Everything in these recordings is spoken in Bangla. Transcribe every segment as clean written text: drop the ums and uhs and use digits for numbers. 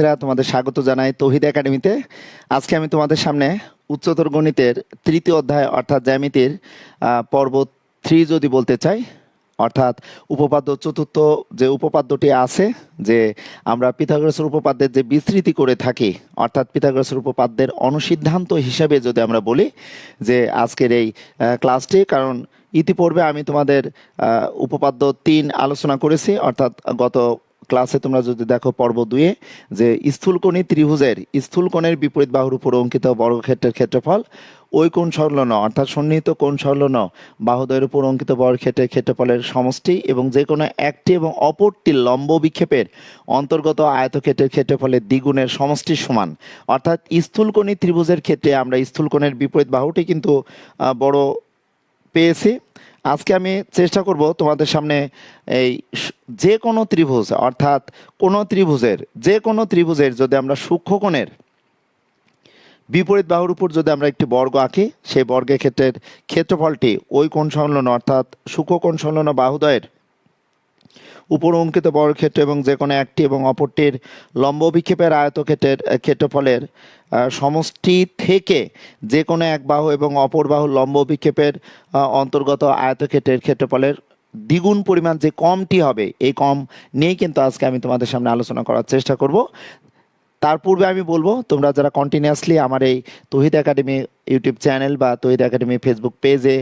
শিক্ষার্থীরা তোমাদের স্বাগত জানাই তৌহিদ একাডেমিতে। আজকে আমি তোমাদের সামনে উচ্চতর গণিতের তৃতীয় অধ্যায় অর্থাৎ জ্যামিতির পর্ব 3 যদি বলতে চাই, অর্থাৎ উপপাদ্য চতুর্থ যে উপপাদ্যটি আছে, যে আমরা পিথাগোরাসের উপপাদ্যের যে বিস্তৃতি করে থাকি, অর্থাৎ পিথাগোরাসের উপপাদ্যের অনুসিদ্ধান্ত হিসাবে যদি আমরা বলি যে আজকের এই ক্লাসটি, কারণ ইতিপূর্বে আমি তোমাদের উপপাদ্য 3 আলোচনা করেছি, অর্থাৎ গত ক্লাসে তোমরা যদি দেখো পর্ব 2 যে স্থূলকোণী ত্রিভুজের স্থূলকোণের বিপরীত বাহুর উপর অঙ্কিত বর্গক্ষেত্রের ক্ষেত্রফল ওই কোণ সংলগ্ন অর্থাৎ সন্নিহিত কোণ সংলগ্ন বাহুদ্বয়ের উপর অঙ্কিত বর্গক্ষেত্রের ক্ষেত্রফলের সমষ্টি এবং যে কোনো একটি এবং অপরটি লম্ব বিক্ষেপের অন্তর্গত আয়তক্ষেত্রের ক্ষেত্রফলের দ্বিগুণের সমষ্টির সমান। অর্থাৎ স্থূলকোণী ত্রিভুজের ক্ষেত্রে আমরা স্থূলকোণের বিপরীত বাহুটি কিন্তু বড় পেয়েছি। আজকে আমি চেষ্টা করব তোমাদের সামনে এই যে কোনো ত্রিভুজ, অর্থাৎ যে কোনো ত্রিভুজের যদি আমরা সূক্ষ্মকোণের বিপরীত বাহুর উপর যদি আমরা একটি বর্গ আঁকি, সেই বর্গের ক্ষেত্রের ক্ষেত্রফলটি ওই কোণ সংলগ্ন অর্থাৎ সূক্ষ্মকোণ সংলগ্ন বাহুদ্বয়ের উপর অঙ্কিত বর্গক্ষেত্র এবং যে কোনো একটি এবং অপরটির লম্ব বিক্ষেপের আয়তক্ষেত্রের ক্ষেত্রফলের সমষ্টি থেকে যে কোনো এক বাহু এবং অপর বাহুর লম্ব বিক্ষেপের অন্তর্গত আয়তক্ষেত্রের ক্ষেত্রফলের দ্বিগুণ পরিমাণ যে কমটি হবে, এই কম নিয়েই কিন্তু আজকে আমি তোমাদের সামনে আলোচনা করার চেষ্টা করব। তার পূর্বে আমি বলবো, তোমরা যারা কন্টিনিউয়াসলি আমার এই তৌহিদ একাডেমি ইউটিউব চ্যানেল বা তৌহিদ একাডেমি ফেসবুক পেজে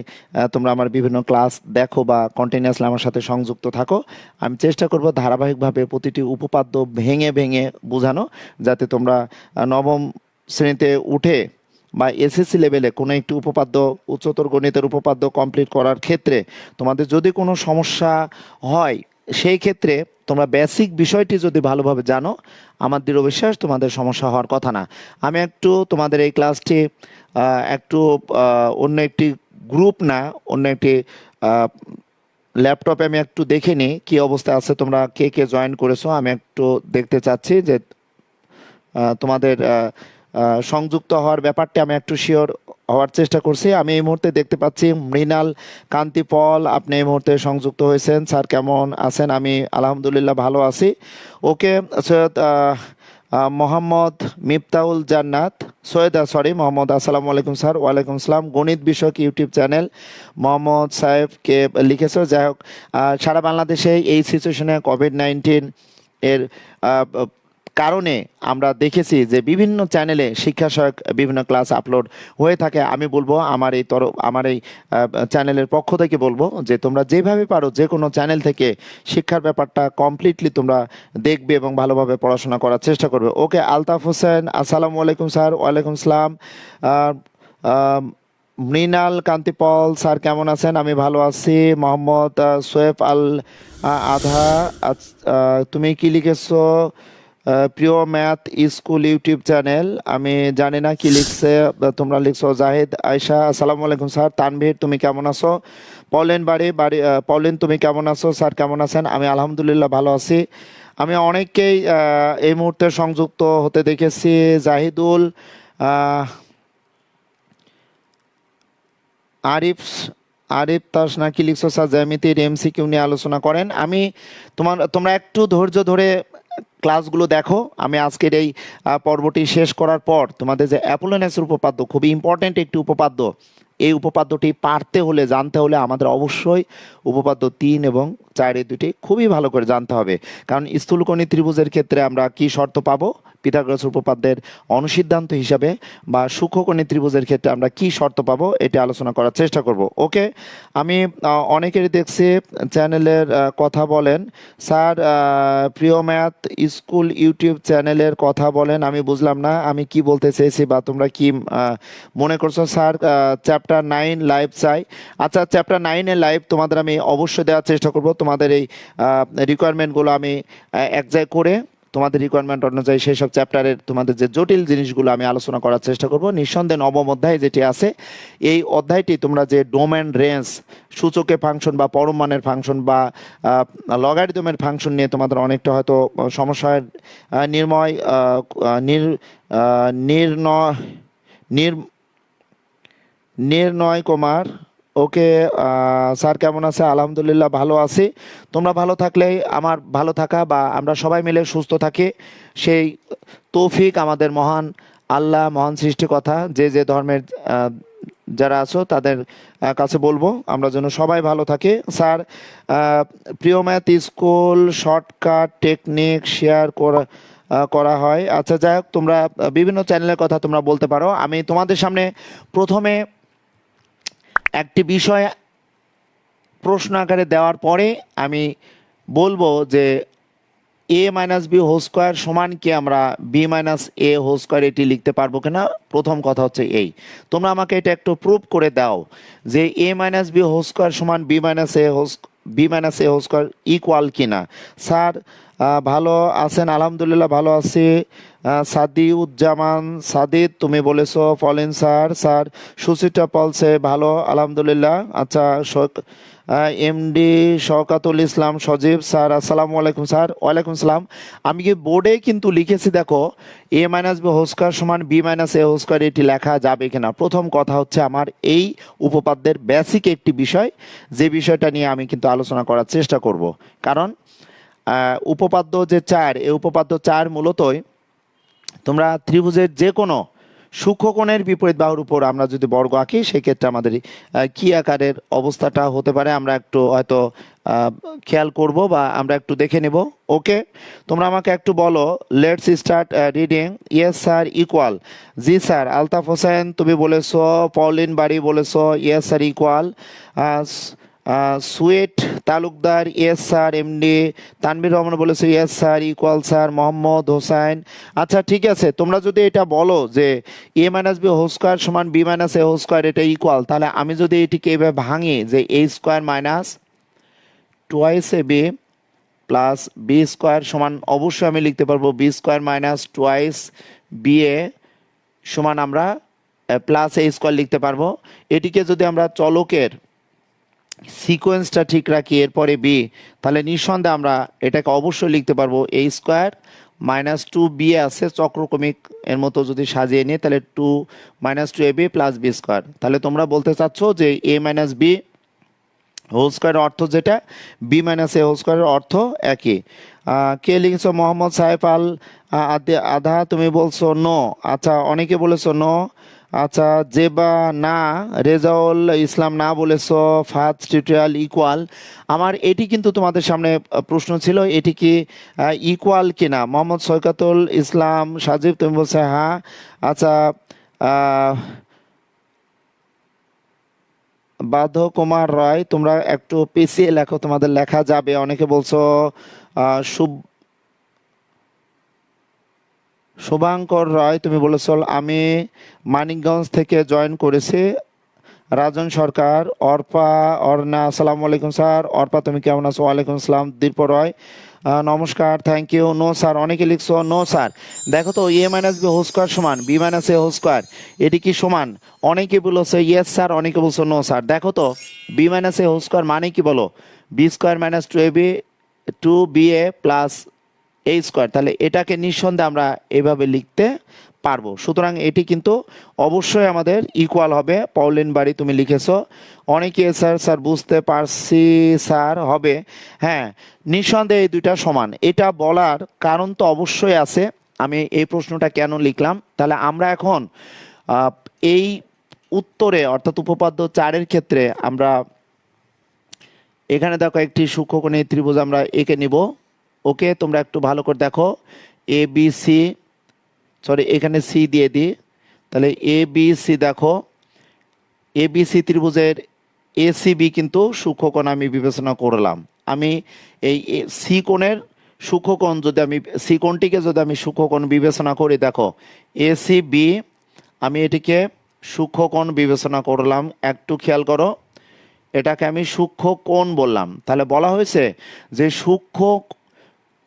তোমরা আমার বিভিন্ন ক্লাস দেখো বা কন্টিনিউয়াসলি আমার সাথে সংযুক্ত থাকো, আমি চেষ্টা করব ধারাবাহিকভাবে প্রতিটি উপপাদ্য ভেঙে ভেঙে বোঝানো, যাতে তোমরা নবম শ্রেণীতে উঠে বা এসএসসি লেভেলে কোনো একটি উপপাদ্য, উচ্চতর গণিতের উপপাদ্য কমপ্লিট করার ক্ষেত্রে তোমাদের যদি কোনো সমস্যা হয়, সেই ক্ষেত্রে তোমরা বেসিক বিষয়টি যদি ভালোভাবে জানো, আমার দৃঢ় বিশ্বাস তোমাদের সমস্যা হওয়ার কথা না। আমি একটু তোমাদের এই ক্লাসটি একটু অন্য একটি গ্রুপ না, অন্য একটি ল্যাপটপে আমি একটু দেখে নিই কী অবস্থা আছে, তোমরা কে কে জয়েন করেছো আমি একটু দেখতে চাচ্ছি, যে তোমাদের সংযুক্ত হওয়ার ব্যাপারটি আমি একটু শিওর হওয়ার চেষ্টা করছি। আমি এই মুহূর্তে দেখতে পাচ্ছি মৃণাল কান্তি পল, আপনি এই মুহূর্তে সংযুক্ত হয়েছেন। স্যার কেমন আছেন? আমি আলহামদুলিল্লাহ ভালো আছি। ওকে, সৈয়দ মোহাম্মদ মিফতাউল জান্নাত মোহাম্মদ, আসসালামু আলাইকুম স্যার। ওয়ালাইকুম আসসালাম। গণিত বিষয়ক ইউটিউব চ্যানেল মোহাম্মদ সাহেবকে লিখেছো। যাই হোক, সারা বাংলাদেশে এই সিচুয়েশনে কোভিড-19 এর কারণে আমরা দেখেছি যে বিভিন্ন চ্যানেলে শিক্ষা সহায়ক বিভিন্ন ক্লাস আপলোড হয়ে থাকে। আমি বলবো আমার এই চ্যানেলের পক্ষ থেকে বলবো যে তোমরা যেভাবে পারো যে কোনো চ্যানেল থেকে শিক্ষার ব্যাপারটা কমপ্লিটলি তোমরা দেখবে এবং ভালোভাবে পড়াশোনা করার চেষ্টা করবে। ওকে, আলতাফ হোসেন, আসসালামু আলাইকুম স্যার। ওয়ালাইকুম আসসালাম। মৃণাল কান্তিপল স্যার কেমন আছেন? আমি ভালো আছি। মোহাম্মদ সোয়েফ আল আধা, তুমি কি লিখেছো? প্রিয় ম্যাথ স্কুল ইউটিউব চ্যানেল, আমি জানি না কি লিখছে, তোমরা লিখছো। জাহিদ আয়শা, আসসালামু আলাইকুম স্যার। তানভীর, তুমি কেমন আছো? পলেন পলেন, তুমি কেমন আছো? স্যার কেমন আছেন? আমি আলহামদুলিল্লাহ ভালো আছি। আমি অনেককেই এই মুহূর্তে সংযুক্ত হতে দেখেছি। জাহিদুল, আরিফ আরিফ তাস নাকি লিখছো স্যার জ্যামিতির এমসিকিউ নিয়ে আলোচনা করেন। আমি তোমরা একটু ধৈর্য ধরে ক্লাসগুলো দেখো। আমি আজকের এই পর্বটি শেষ করার পর তোমাদের যে অ্যাপোলোনিয়াসের উপপাদ্য, খুবই ইম্পর্ট্যান্ট একটি উপপাদ্য, এই উপপাদ্যটি পারতে হলে, জানতে হলে আমাদের অবশ্যই উপপাদ্য 3 এবং 4 এই দুটি খুবই ভালো করে জানতে হবে। কারণ স্থূলকোণী ত্রিভুজের ক্ষেত্রে আমরা কি শর্ত পাবো পিথাগোরাসের উপপাদ্যের অনুসিদ্ধান্ত হিসাবে, বা সূক্ষ্মকোণী ত্রিভুজের ক্ষেত্রে আমরা কি শর্ত পাবো, এটি আলোচনা করার চেষ্টা করব। ওকে, আমি অনেকেরই দেখছি চ্যানেলের কথা বলেন। স্যার প্রিয় ম্যাথ স্কুল ইউটিউব চ্যানেলের কথা বলেন, আমি বুঝলাম না আমি কি বলতে চেয়েছি বা তোমরা কি মনে করছো। স্যার চ্যাপ্টার 9 লাইভ চাই। আচ্ছা, চ্যাপ্টার 9-এর লাইভ তোমাদের আমি অবশ্যই দেওয়ার চেষ্টা করব। তোমাদের এই রিকোয়ারমেন্টগুলো আমি এক জায়গায় করে তোমাদের রিকোয়ারমেন্ট অনুযায়ী সেই সব চ্যাপ্টারের তোমাদের যে জটিল জিনিসগুলো আমি আলোচনা করার চেষ্টা করব। নিঃসন্দেহে নবম অধ্যায় যেটি আছে, এই অধ্যায়টি তোমরা যে ডোমেন রেঞ্জ, সূচকের ফাংশন বা পরম মানের ফাংশন বা লগারিদমের ফাংশন নিয়ে তোমাদের অনেকটা হয়তো সমস্যার নির্ময় নির্ণয় কুমার, ওকে। স্যার কেমন আছে? আলহামদুলিল্লাহ ভালো আছি। তোমরা ভালো থাকলেই আমার ভালো থাকা, বা আমরা সবাই মিলে সুস্থ থাকি, সেই তৌফিক আমাদের মহান আল্লাহ, মহান সৃষ্টিকর্তা, যে যে ধর্মের যারা আছো তাদের কাছে বলবো আমরা যেন সবাই ভালো থাকি। স্যার, প্রিয় math school shortcut technique share করা হয়। আচ্ছা, যাই হোক, তোমরা বিভিন্ন চ্যানেলের কথা তোমরা বলতে পারো। আমি তোমাদের সামনে প্রথমে একটি বিষয় প্রশ্ন আকারে দেওয়ার পরে আমি বলবো যে a minus b whole square সমান কি আমরা B minus a whole square এটি লিখতে পারবো কিনা। প্রথম কথা হচ্ছে এই, তোমরা আমাকে এটা একটু প্রুভ করে দাও যে a minus b whole square সমান b minus a whole square equal কিনা। স্যার ভালো আছেন? আলহামদুলিল্লাহ ভালো আছি। সাদিউজ্জামান সাদিদ তুমি বলেছো ফলিন স্যার। স্যার সুচিত্রা পলসে ভালো আলহামদুলিল্লাহ। আচ্ছা, এমডি শওকাতুল ইসলাম সজীব স্যার আসসালামু আলাইকুম। স্যার ওয়ালাইকুম সালাম। আমি কি বোর্ডে কিন্তু লিখেছি, দেখো এ মাইনাস বি হোল স্কোয়ার সমান b minus a whole square এটি লেখা যাবে কিনা। প্রথম কথা হচ্ছে আমার এই উপপাদ্যের বেসিক একটি বিষয়, যে বিষয়টা নিয়ে আমি কিন্তু আলোচনা করার চেষ্টা করব। কারণ উপপাদ্য যে চার, এই উপপাদ্য চার মূলতই তোমরা ত্রিভুজের যে কোনো সূক্ষ্মকোণের বিপরীত বাহুর উপর আমরা যদি বর্গ আঁকি, সেক্ষেত্রে আমাদের কি আকারের অবস্থাটা হতে পারে আমরা একটু হয়তো খেয়াল করব, বা আমরা একটু দেখে নেব। ওকে, তোমরা আমাকে একটু বলো, let's start reading. Yes sir equal. জি স্যার। আলতাফ হোসেন তুমি বলেছো, পলিন বাড়ি বলেছো ইয়েস স্যার ইকুয়াল। সুয়েট Talukdar yes sir. MD Tanvir Rahman বলেছে yes sir equal sir. Mohammad Hossain. আচ্ছা ঠিক আছে, তোমরা যদি এটা বলো যে a minus b whole square সমান b minus a whole square এটা ইকুয়াল, তাহলে আমি যদি এটিকে এভাবে ভাঙি যে a square minus twice a B plus b square সমান, অবশ্যই আমি লিখতে পারবো b square minus twice b a সমান আমরা প্লাস এ স্কোয়ার লিখতে পারবো। এটিকে যদি আমরা চলকের সিকোয়েন্সটা ঠিক রাখি, এরপরে বি, তাহলে নিঃসন্দেহে আমরা এটাকে অবশ্যই লিখতে পারবো এ স্কোয়ার মাইনাস টু বি এ আছে চক্রক্রমিক এর মতো যদি সাজিয়ে নিই, তাহলে two minus two a B plus b square. তাহলে তোমরা বলতে চাচ্ছ যে এ মাইনাস বি হোল স্কোয়ারের অর্থ যেটা, বি মাইনাস এ হোল স্কোয়ারের অর্থ একই। কে লিখেছো? মোহাম্মদ সাহেব আল আধা তুমি বলছো নো। আচ্ছা, অনেকে বলেছো নো। আচ্ছা, জেবা না। রেজাউল ইসলাম না বলেছো। First tutorial equal. আমার এটি কিন্তু তোমাদের সামনে প্রশ্ন ছিল, এটি কি ইকুয়াল কিনা। মোহাম্মদ সৈকতুল ইসলাম সাজিব তুমি বলছো হ্যাঁ। আচ্ছা, বাধ্য কুমার রায় তোমরা একটু পিছিয়ে লেখো, তোমাদের লেখা যাবে। অনেকে বলছো শুভাঙ্কর রায় তুমি বলেছো আমি মানিকগঞ্জ থেকে জয়েন করেছি। রাজন সরকার, অর্পা অর্ণা আসসালামু আলাইকুম স্যার। অর্পা তুমি কেমন আছো? ওয়ালাইকুম আসসালাম। দীপ রয় নমস্কার, থ্যাংক ইউ। নো স্যার, অনেকে লিখছো নো স্যার। দেখো তো a minus b whole square সমান b minus a whole square এটি কি সমান? অনেকে বলেছে ইয়েস স্যার, অনেকে বলছো নো স্যার। দেখো তো b minus a whole square মানে কি বলো? B square minus two a b two b a plus a square. তাহলে এটাকে নিঃসন্দেহে আমরা এভাবে লিখতে পারবো। সুতরাং এটি কিন্তু অবশ্যই আমাদের ইকুয়াল হবে। পৌলিন বাড়ি তুমি লিখেছো। অনেকে স্যার স্যার বুঝতে পারছি স্যার হবে। হ্যাঁ, নিঃসন্দেহে এই দুইটা সমান, এটা বলার কারণ তো অবশ্যই আছে। আমি এই প্রশ্নটা কেন লিখলাম, তাহলে আমরা এখন এই উত্তরে অর্থাৎ উপপাদ্য চারের ক্ষেত্রে আমরা এখানে দেখো একটি সূক্ষ্মকোণী ত্রিভুজ আমরা এঁকে নিব। ওকে, তোমরা একটু ভালো করে দেখো। এ বি সি, সরি এখানে সি দিয়ে দিই, তাহলে এ বি সি দেখো, এ বি সি ত্রিভুজের এ সি বি কিন্তু সূক্ষ্মকোণ আমি বিবেচনা করলাম। আমি এই সি কোণের সূক্ষ্মকোণ যদি আমি সি কোণটিকে যদি আমি সূক্ষ্মকোণ বিবেচনা করি, দেখো এ সি বি আমি এটিকে সূক্ষ্মকোণ বিবেচনা করলাম। একটু খেয়াল করো, এটাকে আমি সূক্ষ্মকোণ বললাম। তাহলে বলা হয়েছে যে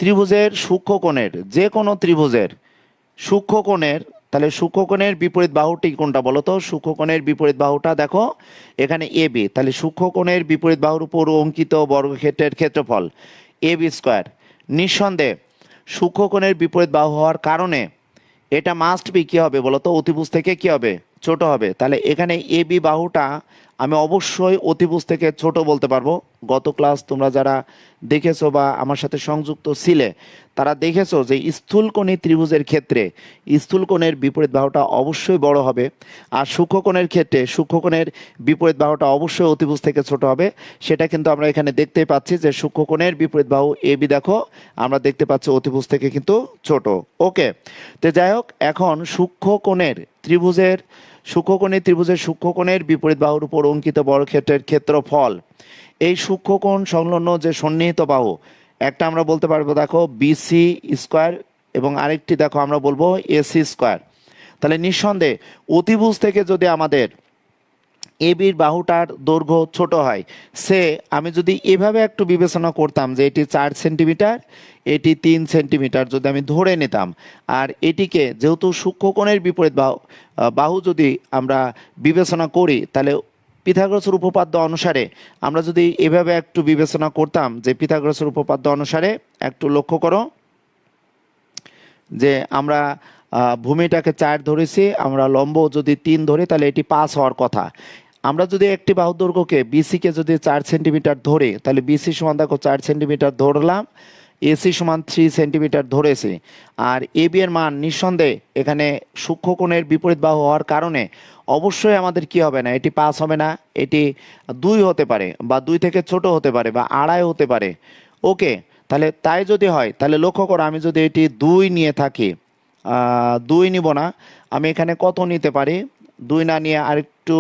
ত্রিভুজের সূক্ষ্মকোণের, যে কোনো ত্রিভুজের সূক্ষ্মকোণের, তাহলে সূক্ষ্মকোণের বিপরীত বাহুটি কোনটা বলো তো? সূক্ষ্মকোণের বিপরীত বাহুটা দেখো এখানে এ বি। তাহলে সূক্ষ্মকোণের বিপরীত বাহুর উপর অঙ্কিত বর্গক্ষেত্রের ক্ষেত্রফল এ বি স্কোয়ার। নিঃসন্দেহে সূক্ষ্মকোণের বিপরীত বাহু হওয়ার কারণে এটা মাস্ট বি কি হবে বলো তো? অতিভুজ থেকে কি হবে? ছোট হবে। তাহলে এখানে এ বি বাহুটা আমি অবশ্যই অতিভুজ থেকে ছোট বলতে পারবো। গত ক্লাস তোমরা যারা দেখেছো বা আমার সাথে সংযুক্ত ছিলে তারা দেখেছো যে স্থূলকোণী ত্রিভুজের ক্ষেত্রে স্থূলকোণের বিপরীত বাহুটা অবশ্যই বড় হবে, আর সূক্ষ্মকোণের ক্ষেত্রে সূক্ষ্মকোণের বিপরীত বাহুটা অবশ্যই অতিভুজ থেকে ছোট হবে। সেটা কিন্তু আমরা এখানে দেখতেই পাচ্ছি যে সূক্ষ্মকোণের বিপরীত বাহু এবি দেখো আমরা দেখতে পাচ্ছি অতিভুজ থেকে কিন্তু ছোট। ওকে, তো যাই হোক, এখন সূক্ষ্মকোণের ত্রিভুজের সূক্ষ্মকোণের বিপরীত বাহুর উপর অঙ্কিত বর্গক্ষেত্রের ক্ষেত্রফল, এই সূক্ষ্মকোণ সংলগ্ন যে সন্নিহিত বাহু, একটা আমরা বলতে পারবো দেখো বিসি স্কোয়ার এবং আরেকটি দেখো আমরা বলবো এসি স্কোয়ার। তাহলে নিঃসন্দেহে অতিভুজ থেকে যদি আমাদের এবির বাহুটার দৈর্ঘ্য ছোট হয়, আমি যদি এভাবে একটু বিবেচনা করতাম যে এটি 4 সেন্টিমিটার, এটি 3 সেন্টিমিটার যদি আমি ধরে নিতাম, আর এটিকে যেহেতু সূক্ষ্মকোণের বিপরীত বাহু যদি আমরা বিবেচনা করি, তাহলে পিথাগোরাসের উপপাদ্য অনুসারে আমরা যদি এভাবে একটু বিবেচনা করতাম যে পিথাগোরাসের উপপাদ্য অনুসারে একটু লক্ষ্য করো যে আমরা ভূমিটাকে 4 ধরেছি, আমরা লম্ব যদি 3 ধরি তাহলে এটি 5 হওয়ার কথা। আমরা যদি একটি বাহুর দৈর্ঘ্যকে বিসিকে যদি 4 সেন্টিমিটার ধরি, তাহলে বিসি সমান দেখো 4 সেন্টিমিটার ধরলাম, এসি সমান 3 সেন্টিমিটার ধরেছি, আর এবি এর মান নিঃসন্দেহে এখানে সূক্ষ্মকোণের বিপরীত বাহু হওয়ার কারণে অবশ্যই আমাদের কি হবে না, এটি 5 হবে না, এটি 2 হতে পারে বা 2 থেকে ছোট হতে পারে বা 2.5 হতে পারে। ওকে, তাহলে তাই যদি হয় তাহলে লক্ষ্য করো, আমি যদি এটি 2 নিয়ে থাকি, 2 নিব না, আমি এখানে কত নিতে পারি, 2 না নিয়ে আরেকটু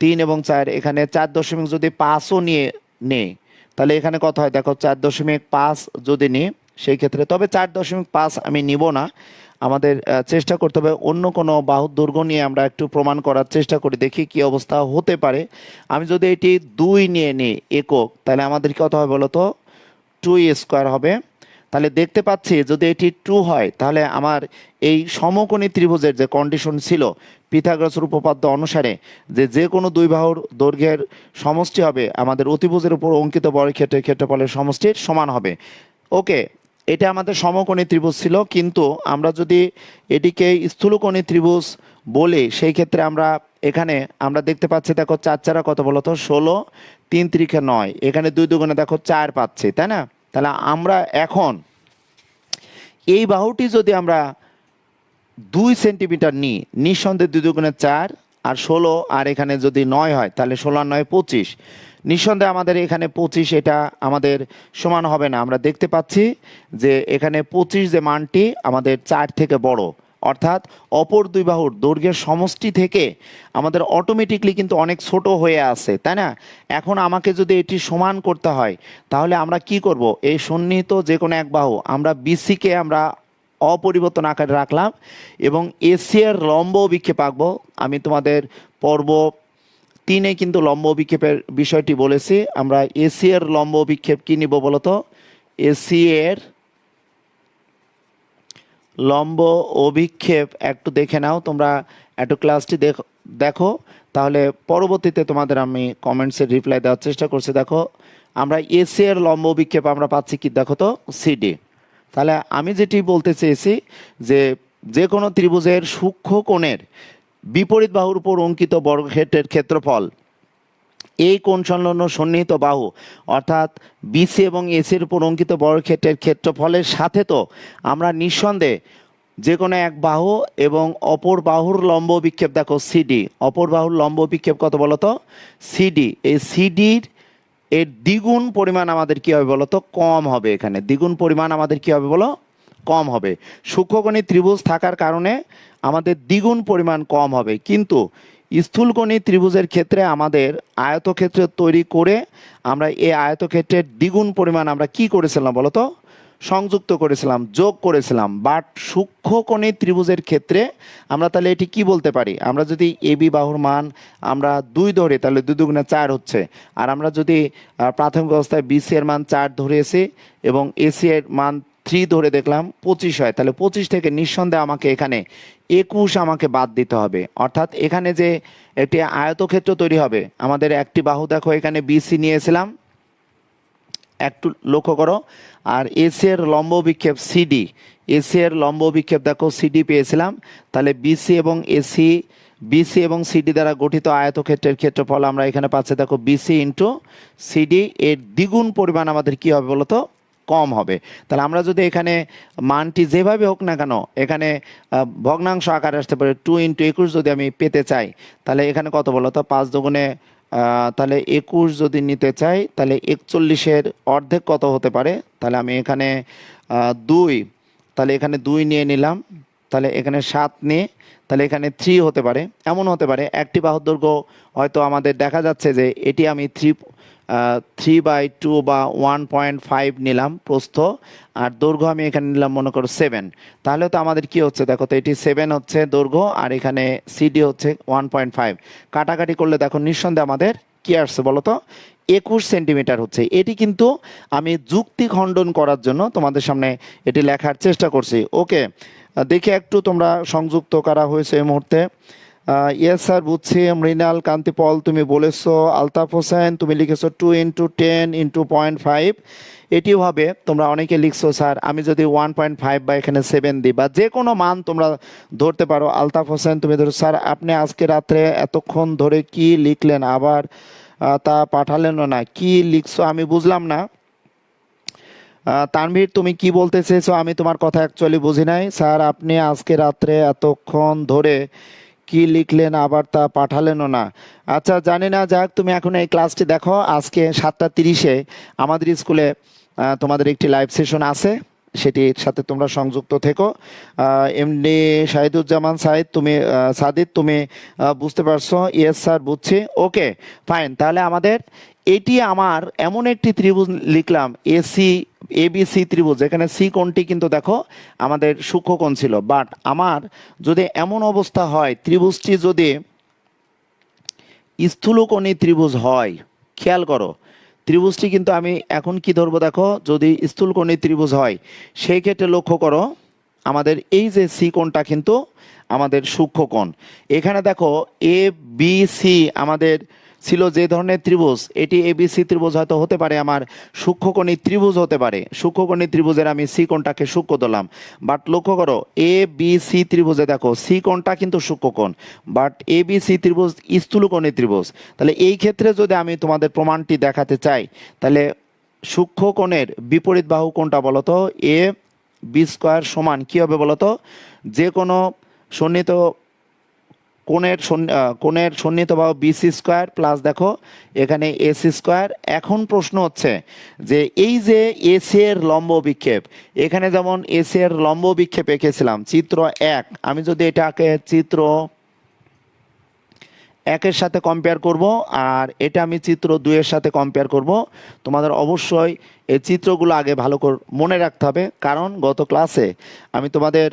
3 এবং 4, এখানে 4 যদি 5ও নিয়ে নেই, তাহলে এখানে কত হয় দেখো 4.5 যদি নিই সেই ক্ষেত্রে, তবে 4.5 আমি নিব না, আমাদের চেষ্টা করতে হবে অন্য কোনো বাহুর দৈর্ঘ্য নিয়ে আমরা একটু প্রমাণ করার চেষ্টা করি, দেখি কি অবস্থা হতে পারে। আমি যদি এটি 2 নিয়ে নিই একক, তাহলে আমাদের কত হবে বলো তো, 2 স্কোয়ার হবে। তাহলে দেখতে পাচ্ছি যদি এটি 2 হয় তাহলে আমার এই সমকোণী ত্রিভুজের যে কন্ডিশন ছিল পিথাগোরাসের উপপাদ্য অনুসারে যে কোনো দুই বাহুর দৈর্ঘ্যের সমষ্টি হবে আমাদের অতিভুজের উপর অঙ্কিত বর্গক্ষেত্রের ক্ষেত্রফলের সমষ্টির সমান হবে। ওকে, এটা আমাদের সমকোণী ত্রিভুজ ছিল, কিন্তু আমরা যদি এটিকে স্থূলকোণী ত্রিভুজ বলি সেই ক্ষেত্রে আমরা দেখতে পাচ্ছি দেখো 4 4 কত বলো তো 16, 3 3 9, এখানে 2 2 দেখো 4 পাচ্ছি, তাই না? তাহলে আমরা এখন এই বাহুটি যদি আমরা 2 সেন্টিমিটার নিই, নিঃসন্দেহে 2 2 4 আর 16, আর এখানে যদি 9 হয় তাহলে 16 আর 9 25, নিঃসন্দেহে আমাদের এখানে 25 এটা আমাদের সমান হবে না। আমরা দেখতে পাচ্ছি যে এখানে 25 যে মানটি আমাদের 4 থেকে বড়, অর্থাৎ অপর দুই বাহুর দৈর্ঘ্যের সমষ্টি থেকে আমাদের অটোমেটিকলি কিন্তু অনেক ছোট হয়ে আছে, তাই না? এখন আমাকে যদি এটি সমান করতে হয় তাহলে আমরা কি করব, এই সন্নিহিত যে কোনো এক বাহু আমরা বিসিকে আমরা অপরিবর্তন আকারে রাখলাম এবং এসি এর লম্ব বিক্ষেপ আঁকবো। আমি তোমাদের পর্ব 3-এ কিন্তু লম্ব বিক্ষেপের বিষয়টি বলেছি। আমরা এসি এর লম্ব বিক্ষেপ কি নিব বলতো, এসি এর লম্ব অভিক্ষেপ একটু দেখে নাও তোমরা, একটু ক্লাসটি দেখো, তাহলে পরবর্তীতে তোমাদের আমি কমেন্টসের রিপ্লাই দেওয়ার চেষ্টা করছি। দেখো আমরা এসি এর লম্ব বিক্ষেপ আমরা পাচ্ছি কি দেখো তো, সিডি। তাহলে আমি যেটি বলতে চেয়েছি যে কোনো ত্রিভুজের সূক্ষ্মকোণের বিপরীত বাহুর উপর অঙ্কিত বর্গক্ষেত্রের ক্ষেত্রফল এই কোণ সংলগ্ন সন্নিহিত বাহু অর্থাৎ বিসি এবং এসির উপর অঙ্কিত বর্গক্ষেত্রের ক্ষেত্রফলের সাথে তো আমরা নিঃসন্দেহে যে কোনো এক বাহু এবং অপর বাহুর লম্ব বিক্ষেপ দেখো সিডি, অপর বাহুর লম্ব বিক্ষেপ কত বলতো, সিডি, এই সিডির এর দ্বিগুণ পরিমাণ আমাদের কি হবে বলতো, কম হবে। এখানে দ্বিগুণ পরিমাণ আমাদের কি হবে বলো, কম হবে। সূক্ষ্মকোণী ত্রিভুজ থাকার কারণে আমাদের দ্বিগুণ পরিমাণ কম হবে, কিন্তু স্থূলকোণী ত্রিভুজের ক্ষেত্রে আমাদের আয়তক্ষেত্র তৈরি করে আমরা এই আয়তক্ষেত্রের দ্বিগুণ পরিমাণ আমরা কি করেছিলাম বলতো, সংযুক্ত করেছিলাম, যোগ করেছিলাম। বাট সূক্ষ্মকোণী ত্রিভুজের ক্ষেত্রে আমরা তাহলে এটি কি বলতে পারি, আমরা যদি এবি বাহুর মান আমরা 2 ধরি তাহলে 2 2 4 হচ্ছে, আর আমরা যদি প্রাথমিক অবস্থায় বিসি এর মান 4 ধরেছি এবং এসি এর মান 3 ধরে দেখলাম 25 হয়, তাহলে 25 থেকে নিঃসন্দেহে আমাকে এখানে 21 আমাকে বাদ দিতে হবে। অর্থাৎ এখানে যে একটি আয়তক্ষেত্র তৈরি হবে, আমাদের একটি বাহু দেখো এখানে বিসি নিয়েছিলাম, একটু লক্ষ্য করো, আর এসি এর লম্ব বিক্ষেপ সিডি, এসি এর লম্ব বিক্ষেপ দেখো সিডি পেয়েছিলাম, তাহলে বিসি এবং এসি বিসি এবং সিডি দ্বারা গঠিত আয়তক্ষেত্রের ক্ষেত্রফল আমরা এখানে পাচ্ছি দেখো বিসি ইন্টু সিডি, এর দ্বিগুণ পরিমাণ আমাদের কি হবে বলতো, কম হবে। তাহলে আমরা যদি এখানে মানটি যেভাবে হোক না কেন এখানে ভগ্নাংশ আকারে আসতে পারে, 2 × 21 যদি আমি পেতে চাই তাহলে এখানে কত বলতো, 5 × 2 তাহলে 21 যদি নিতে চাই তাহলে 41-এর অর্ধেক কত হতে পারে, তাহলে আমি এখানে 2, তাহলে এখানে 2 নিয়ে নিলাম, তাহলে এখানে 7 নিয়ে, তাহলে এখানে 3 হতে পারে। এমন হতে পারে একটি বাহুর দৈর্ঘ্য হয়তো আমাদের দেখা যাচ্ছে যে এটি আমি 3/2 বা 1.5 নিলাম প্রস্থ, আর দৈর্ঘ্য আমি এখানে নিলাম মনে করো 7, তাহলে তো আমাদের কি হচ্ছে দেখো তো, এটি 7 হচ্ছে দৈর্ঘ্য আর এখানে সিডি হচ্ছে 1.5, কাটাকাটি করলে দেখো নিঃসন্দেহে আমাদের কি আসছে বলো তো, 21 সেন্টিমিটার হচ্ছে। এটি কিন্তু আমি যুক্তি খণ্ডন করার জন্য তোমাদের সামনে এটি লেখার চেষ্টা করছি। ওকে, দেখে একটু তোমরা সংযুক্ত করা হয়েছে এই মুহূর্তে। ইয়েস স্যার বুঝছি। মৃণাল কান্তি পল তুমি বলেছো। আলতাফ হোসেন তুমি লিখেছো 2 × 10 × 0.5, এটিও হবে। তোমরা অনেকে লিখছো স্যার আমি যদি 1.5 বা এখানে 7 দিই বা যে কোনো মান তোমরা ধরতে পারো। আলতাফ হোসেন তুমি ধরো স্যার আপনি আজকে রাত্রে এতক্ষণ ধরে কি লিখলেন, আবার তা পাঠালেনও না, কি লিখছো আমি বুঝলাম না। তানভীর তুমি কি বলতে চেয়েছো, আমি তোমার কথা অ্যাকচুয়ালি বুঝি নাই। স্যার আপনি আজকে রাত্রে এতক্ষণ ধরে কি লিখলেন, আবার তা পাঠালেনও না। আচ্ছা জানি না, যাক তুমি এখন এই ক্লাসটি দেখো। আজকে 7:30-এ আমাদের স্কুলে তোমাদের একটি লাইভ সেশন আছে, সেটির সাথে তোমরা সংযুক্ত থেকো। এমডি শাহিদুজ্জামান সাদিদ তুমি বুঝতে পারছো? ইয়েস স্যার বুঝছি। ওকে ফাইন, তাহলে আমাদের এটি আমার এমন একটি ত্রিভুজ লিখলাম এবিসি ত্রিভুজ, এখানে সি কোণটি কিন্তু দেখো আমাদের সূক্ষ্মকোণ ছিল। বাট আমার যদি এমন অবস্থা হয় ত্রিভুজটি যদি স্থূলকোণী ত্রিভুজ হয়, খেয়াল করো ত্রিভুজটি কিন্তু আমি এখন কি ধরবো দেখো, যদি স্থূলকোণী ত্রিভুজ হয় সেই ক্ষেত্রে লক্ষ্য করো আমাদের এই যে সি কোণটা কিন্তু আমাদের সূক্ষ্মকোণ। এখানে দেখো এ বি সি আমাদের ছিল যে ধরনের ত্রিভুজ, এটি এবিসি ত্রিভুজ হয়তো হতে পারে আমার সূক্ষ্মকোণী ত্রিভুজ হতে পারে। সূক্ষ্মকোণী ত্রিভুজের আমি সি কোণটাকে সূক্ষ্ম ধরলাম। বাট লক্ষ্য করো এ বি সি ত্রিভুজে দেখো সি কোণটা কিন্তু সূক্ষ্মকোণ, বাট এ বি সি ত্রিভুজ স্থূলকোণী ত্রিভুজ। তাহলে এই ক্ষেত্রে যদি আমি তোমাদের প্রমাণটি দেখাতে চাই তাহলে সূক্ষ্মকোণের বিপরীত বাহু কোনটা বলতো, এ বি স্কোয়ার সমান কি হবে বলতো, যে কোনো সন্নিহিত কোণের সন্নিহিত বাহু বিসি স্কোয়ার প্লাস দেখো এখানে এসি স্কোয়ার। এখন প্রশ্ন হচ্ছে যে এই যে এসি এর লম্ব বিক্ষেপ, এখানে যেমন এসি এর লম্ব বিক্ষেপ এঁকেছিলাম চিত্র 1, আমি যদি এটাকে চিত্র 1-এর সাথে কম্পেয়ার করব আর এটা আমি চিত্র 2-এর সাথে কম্পেয়ার করব, তোমাদের অবশ্যই এই চিত্রগুলো আগে ভালো করে মনে রাখতে হবে। কারণ গত ক্লাসে আমি তোমাদের